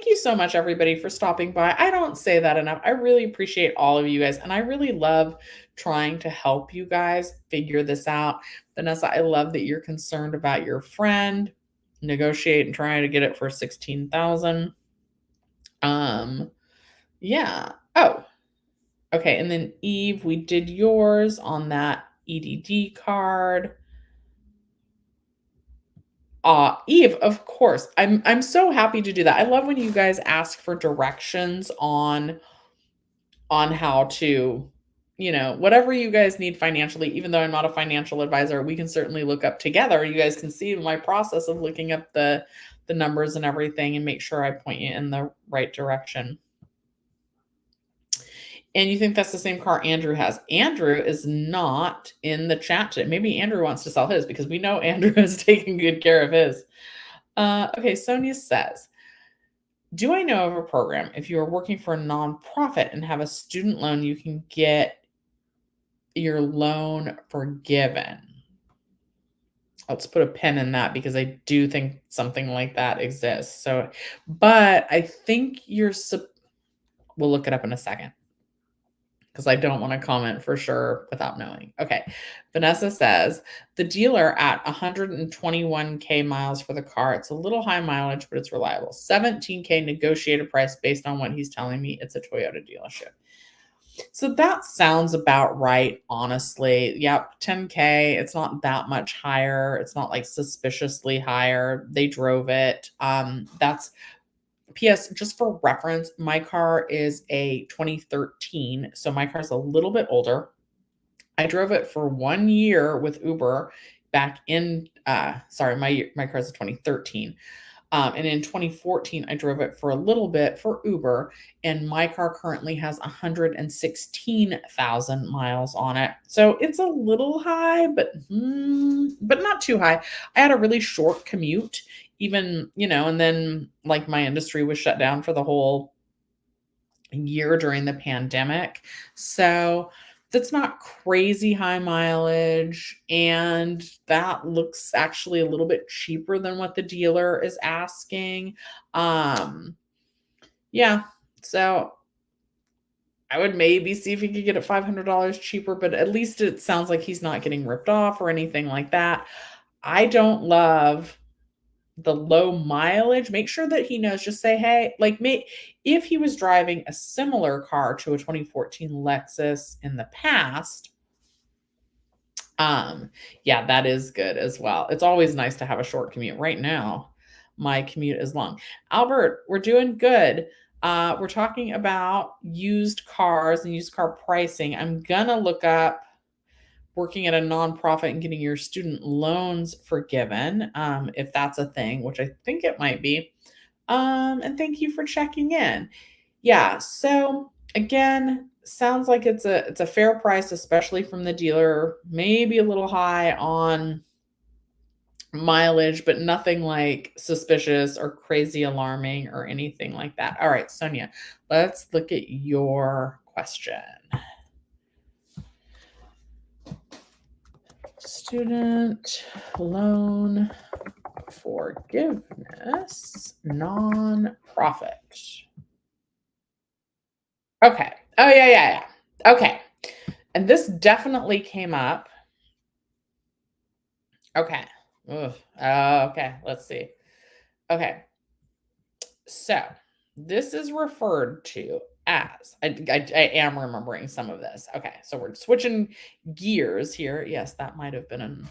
you so much, everybody, for stopping by. I don't say that enough. I really appreciate all of you guys, and I really love trying to help you guys figure this out. Vanessa, I love that you're concerned about your friend. Negotiate and try to get it for 16,000. Yeah. Oh, okay. And then Eve, we did yours on that EDD card. Eve, of course. I'm so happy to do that. I love when you guys ask for directions on how to, whatever you guys need financially. Even though I'm not a financial advisor, we can certainly look up together. You guys can see my process of looking up the numbers and everything and make sure I point you in the right direction. And you think that's the same car Andrew has. Andrew is not in the chat today. Maybe Andrew wants to sell his because we know Andrew is taking good care of his. Okay, Sonia says, do I know of a program if you are working for a nonprofit and have a student loan, you can get your loan forgiven? Let's put a pin in that because I do think something like that exists. So, but I think we'll look it up in a second because I don't want to comment for sure without knowing. Okay. Vanessa says the dealer at 121K miles for the car. It's a little high mileage, but it's reliable. 17K negotiated price based on what he's telling me. It's a Toyota dealership. So that sounds about right, honestly. Yep, 10K. It's not that much higher. It's not like suspiciously higher. They drove it. That's PS, just for reference, my car is a 2013, so my car's a little bit older. I drove it for 1 year with Uber back in sorry, my car's a 2013. And in 2014, I drove it for a little bit for Uber, and my car currently has 116,000 miles on it. So it's a little high, but not too high. I had a really short commute, even, and then like my industry was shut down for the whole year during the pandemic. So that's not crazy high mileage. And that looks actually a little bit cheaper than what the dealer is asking. Yeah. So I would maybe see if he could get it $500 cheaper, but at least it sounds like he's not getting ripped off or anything like that. I don't love the low mileage. Make sure that he knows, just say, hey, like if he was driving a similar car to a 2014 Lexus in the past, yeah, that is good as well. It's always nice to have a short commute. Right now, my commute is long. Albert, we're doing good. We're talking about used cars and used car pricing. I'm gonna look up working at a nonprofit and getting your student loans forgiven, if that's a thing, which I think it might be. And thank you for checking in. Yeah, so again, sounds like it's a fair price, especially from the dealer. Maybe a little high on mileage, but nothing like suspicious or crazy alarming or anything like that. All right, Sonia, let's look at your question. Student loan forgiveness nonprofit. Okay. Oh, yeah. Okay. And this definitely came up. Okay. Ugh. Okay. Let's see. Okay. So this is referred to as, I am remembering some of this. Okay. So we're switching gears here. Yes, that might have been an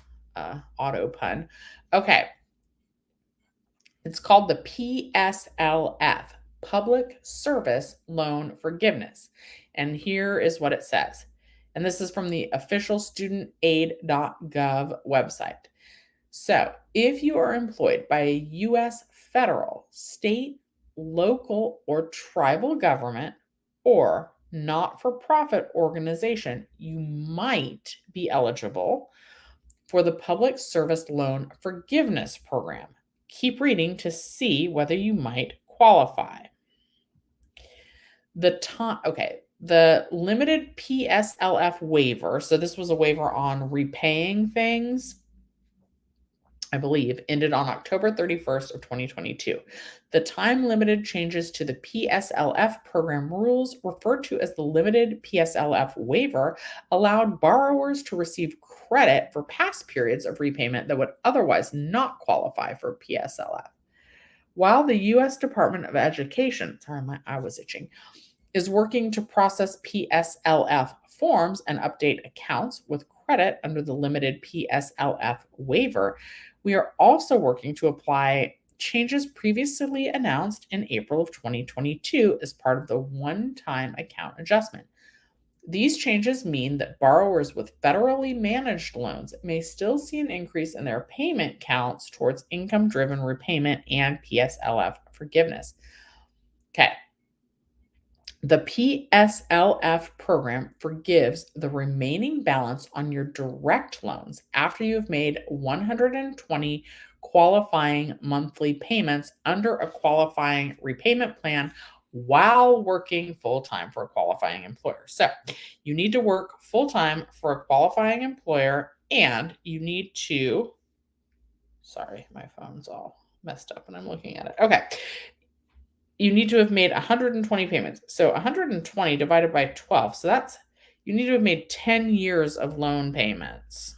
auto pun. Okay. It's called the PSLF, Public Service Loan Forgiveness. And here is what it says. And this is from the official studentaid.gov website. So, if you are employed by a U.S. federal, state, local, or tribal government or not for profit organization, you might be eligible for the Public Service Loan Forgiveness Program. Keep reading to see whether you might qualify. The limited PSLF waiver, so this was a waiver on repaying things, I believe, ended on October 31st of 2022. The time-limited changes to the PSLF program rules, referred to as the limited PSLF waiver, allowed borrowers to receive credit for past periods of repayment that would otherwise not qualify for PSLF. While the U.S. Department of Education, sorry, my eye was itching, is working to process PSLF forms and update accounts with credit under the limited PSLF waiver, we are also working to apply changes previously announced in April of 2022 as part of the one-time account adjustment. These changes mean that borrowers with federally managed loans may still see an increase in their payment counts towards income-driven repayment and PSLF forgiveness. Okay. The PSLF program forgives the remaining balance on your direct loans after you have made 120 qualifying monthly payments under a qualifying repayment plan while working full-time for a qualifying employer. So you need to work full-time for a qualifying employer, and you need to, sorry, my phone's all messed up and I'm looking at it. Okay. You need to have made 120 payments. So 120 divided by 12. So that's, you need to have made 10 years of loan payments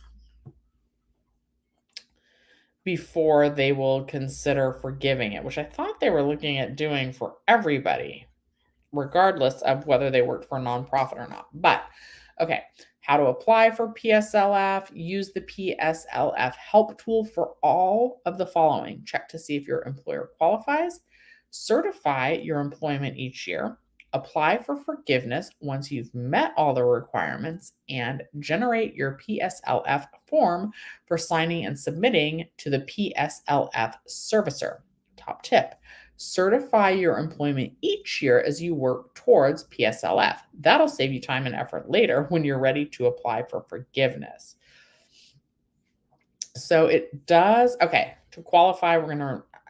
before they will consider forgiving it, which I thought they were looking at doing for everybody, regardless of whether they worked for a nonprofit or not. But okay, how to apply for PSLF, use the PSLF help tool for all of the following. Check to see if your employer qualifies, certify your employment each year, apply for forgiveness once you've met all the requirements, and generate your PSLF form for signing and submitting to the PSLF servicer. Top tip: certify your employment each year as you work towards PSLF. That'll save you time and effort later when you're ready to apply for forgiveness. So it does, okay, to qualify,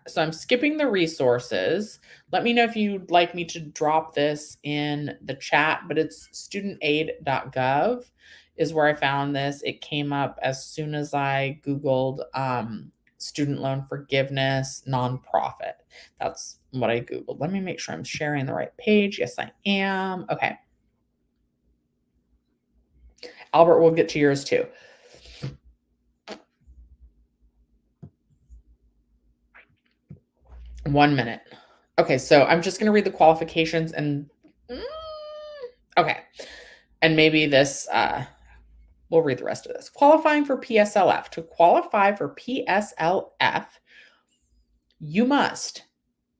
so I'm skipping the resources. Let me know if you'd like me to drop this in the chat, but it's studentaid.gov is where I found this. It came up as soon as I Googled student loan forgiveness nonprofit. That's what I Googled. Let me make sure I'm sharing the right page. Yes, I am. Okay. Albert, we'll get to yours too. One minute. Okay, so I'm just going to read the qualifications and okay. And maybe this, we'll read the rest of this. Qualifying for PSLF. To qualify for PSLF, you must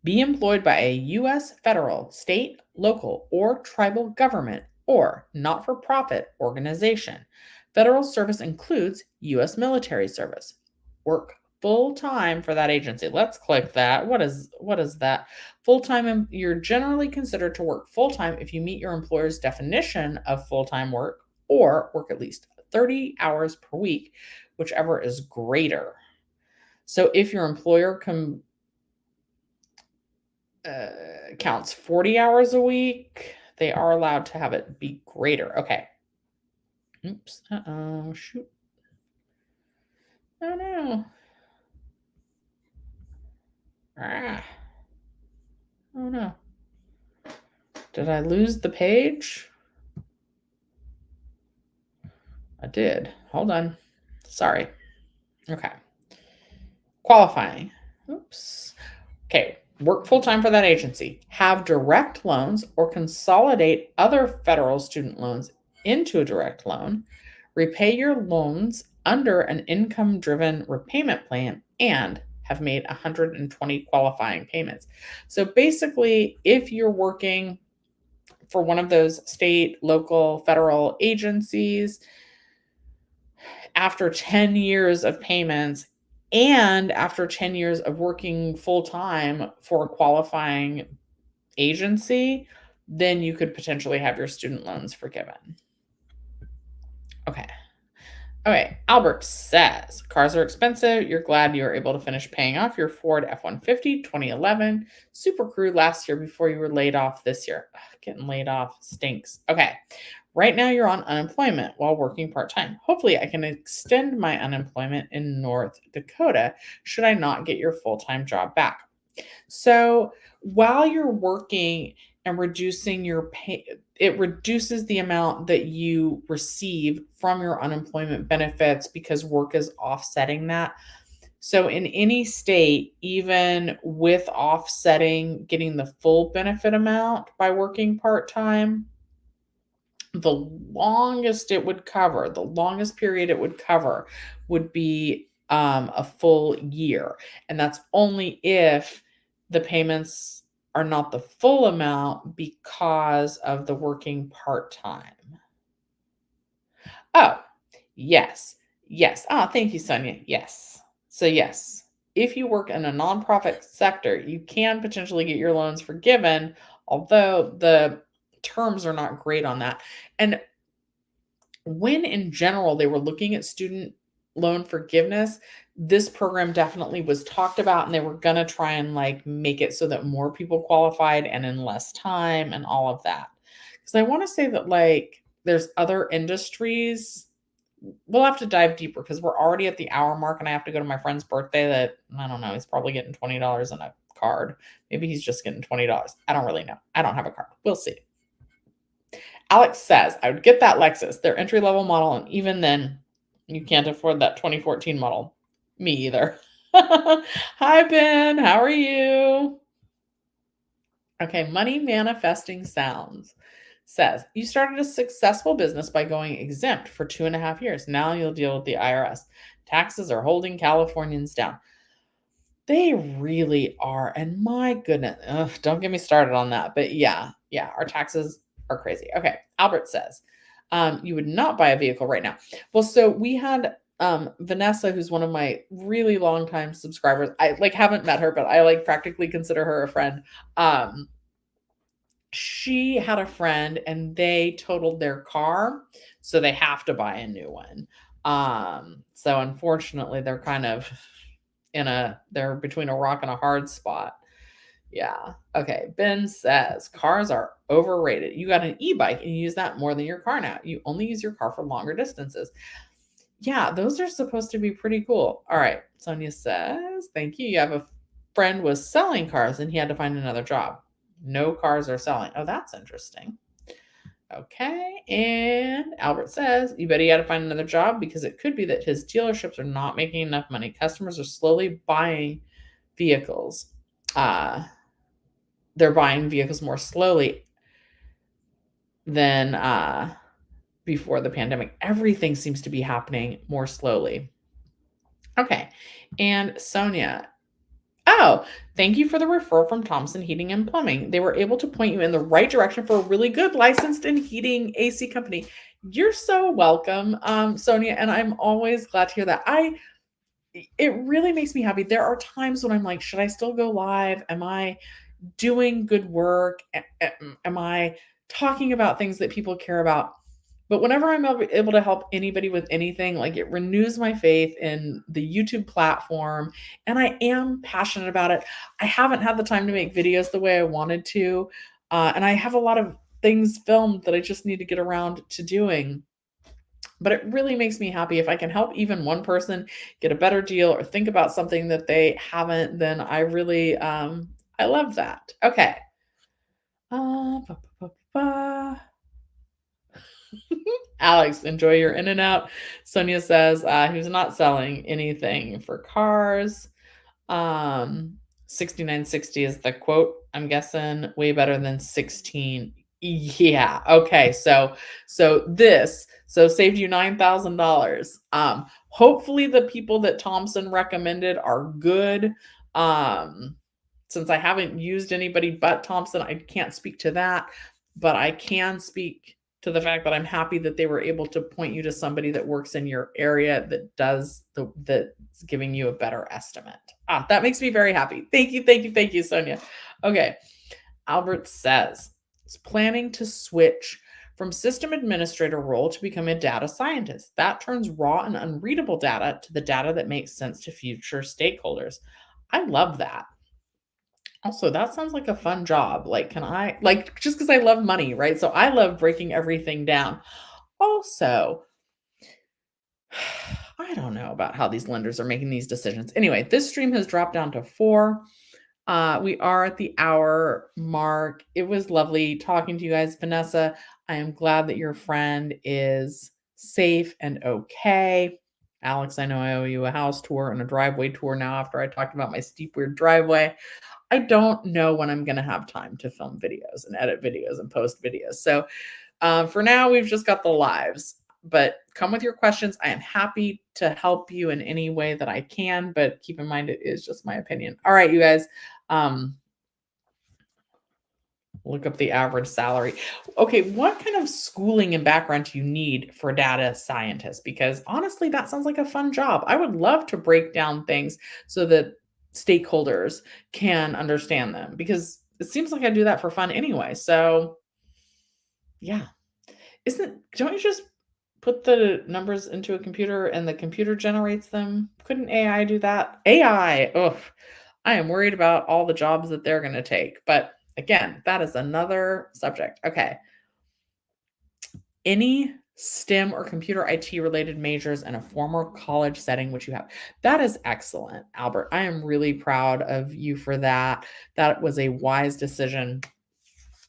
be employed by a U.S. federal, state, local, or tribal government or not-for-profit organization. Federal service includes U.S. military service. Work full-time for that agency. Let's click that. What is that? Full-time, you're generally considered to work full-time if you meet your employer's definition of full-time work or work at least 30 hours per week, whichever is greater. So if your employer counts 40 hours a week, they are allowed to have it be greater. Okay. Oops. Uh-oh. Shoot. Oh, no. Ah. Oh, no. Did I lose the page? I did. Hold on. Sorry. Okay. Qualifying. Oops. Okay. Work full-time for that agency. Have direct loans or consolidate other federal student loans into a direct loan. Repay your loans under an income-driven repayment plan and have made 120 qualifying payments. So basically, if you're working for one of those state, local, federal agencies after 10 years of payments and after 10 years of working full time for a qualifying agency, then you could potentially have your student loans forgiven. Okay. All right. Albert says cars are expensive. You're glad you were able to finish paying off your Ford F-150 2011 Super Crew last year before you were laid off this year. Ugh, getting laid off stinks. Okay. Right now you're on unemployment while working part-time. Hopefully I can extend my unemployment in North Dakota should I not get your full-time job back. So while you're working and reducing your pay, it reduces the amount that you receive from your unemployment benefits because work is offsetting that. So in any state, even with offsetting getting the full benefit amount by working part-time, the longest it would cover, the longest period it would cover would be a full year. And that's only if the payments are not the full amount because of the working part time. Oh, yes. Yes. Ah, thank you, Sonia. Yes. So, yes, if you work in a nonprofit sector, you can potentially get your loans forgiven, although the terms are not great on that. And when in general they were looking at student loan forgiveness, this program definitely was talked about and they were going to try and like make it so that more people qualified and in less time and all of that. Because I want to say that like there's other industries. We'll have to dive deeper because we're already at the hour mark and I have to go to my friend's birthday that I don't know. He's probably getting $20 in a card. Maybe he's just getting $20. I don't really know. I don't have a card. We'll see. Alex says, I would get that Lexus, their entry level model, and even then, you can't afford that 2014 model. Me either. Hi, Ben. How are you? Okay, Money Manifesting Sounds says, you started a successful business by going exempt for 2.5 years. Now you'll deal with the IRS. Taxes are holding Californians down. They really are. And my goodness, don't get me started on that. But yeah, our taxes are crazy. Okay. Albert says, you would not buy a vehicle right now. Well, so we had Vanessa, who's one of my really long time subscribers. I like haven't met her, but I like practically consider her a friend. She had a friend and they totaled their car, so they have to buy a new one. So unfortunately, they're kind of they're between a rock and a hard spot. Yeah. Okay. Ben says cars are overrated. You got an e-bike and you use that more than your car now. You only use your car for longer distances. Yeah, those are supposed to be pretty cool. All right. Sonia says, thank you. You have a friend was selling cars and he had to find another job. No cars are selling. Oh, that's interesting. Okay. And Albert says, you bet he had to find another job because it could be that his dealerships are not making enough money. Customers are slowly buying vehicles. They're buying vehicles more slowly than before the pandemic. Everything seems to be happening more slowly. Okay. And Sonia, oh, thank you for the referral from Thompson Heating and Plumbing. They were able to point you in the right direction for a really good licensed and heating AC company. You're so welcome, Sonia, and I'm always glad to hear that. It really makes me happy. There are times when I'm like, should I still go live? Am I doing good work? Am I talking about things that people care about? But whenever I'm able to help anybody with anything, like it renews my faith in the YouTube platform. And I am passionate about it. I haven't had the time to make videos the way I wanted to. And I have a lot of things filmed that I just need to get around to doing. But it really makes me happy if I can help even one person get a better deal or think about something that they haven't, then I really, I love that. Okay. Ba, ba, ba, ba. Alex, enjoy your in and out. Sonia says he was not selling anything for cars. 6960 is the quote. I'm guessing way better than 16. Yeah. Okay. So saved you $9,000. Hopefully the people that Thompson recommended are good. Since I haven't used anybody but Thompson, I can't speak to that. but I can speak to the fact that I'm happy that they were able to point you to somebody that works in your area that does that's giving you a better estimate. That makes me very happy. Thank you, thank you, thank you, Sonia. Okay. Albert says, is planning to switch from system administrator role to become a data scientist. That turns raw and unreadable data to the data that makes sense to future stakeholders. I love that. Also, that sounds like a fun job. Like, can I, like, just because I love money, right? So I love breaking everything down. Also, I don't know about how these lenders are making these decisions. Anyway, this stream has dropped down to 4. We are at the hour mark. It was lovely talking to you guys. Vanessa, I am glad that your friend is safe and okay. Alex, I know I owe you a house tour and a driveway tour now after I talked about my steep, weird driveway. I don't know when I'm going to have time to film videos and edit videos and post videos. So for now, we've just got the lives. But come with your questions. I am happy to help you in any way that I can, but keep in mind it is just my opinion. All right, you guys. Look up the average salary. Okay, what kind of schooling and background do you need for a data scientist? Because honestly, that sounds like a fun job. I would love to break down things so that stakeholders can understand them because it seems like I do that for fun anyway. So, yeah. Don't you just put the numbers into a computer and the computer generates them? Couldn't AI do that? AI, ugh. I am worried about all the jobs that they're going to take. But again, that is another subject. Okay. Any STEM or computer IT related majors in a former college setting, which you have. That is excellent, Albert. I am really proud of you for that. That was a wise decision,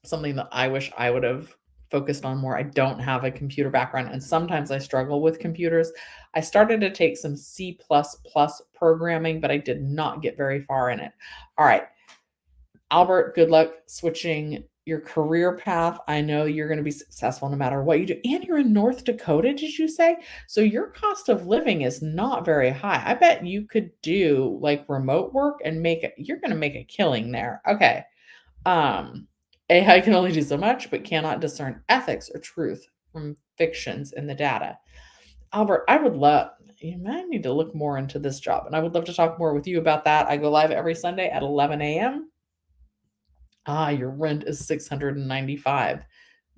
something that I wish I would have focused on more. I don't have a computer background, and sometimes I struggle with computers. I started to take some C++ programming, but I did not get very far in it. All right. Albert, good luck switching your career path. I know you're going to be successful no matter what you do. And you're in North Dakota, did you say? So your cost of living is not very high. I bet you could do like remote work and you're going to make a killing there. Okay. Um, AI can only do so much, but cannot discern ethics or truth from fictions in the data. Albert, you might need to look more into this job, and I would love to talk more with you about that. I go live every Sunday at 11 a.m. Your rent is 695.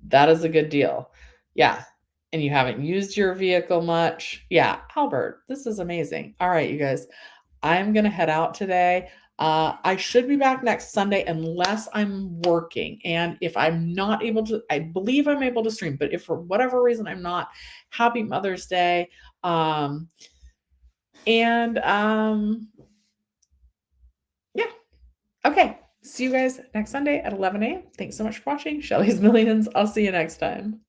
That is a good deal. Yeah. And you haven't used your vehicle much. Yeah, Albert, this is amazing. All right, you guys. I'm going to head out today. I should be back next Sunday unless I'm working. And if I'm not able to, I believe I'm able to stream, but if for whatever reason I'm not, happy Mother's Day. And yeah. Okay. See you guys next Sunday at 11 a.m. Thanks so much for watching. Shelly's Millions. I'll see you next time.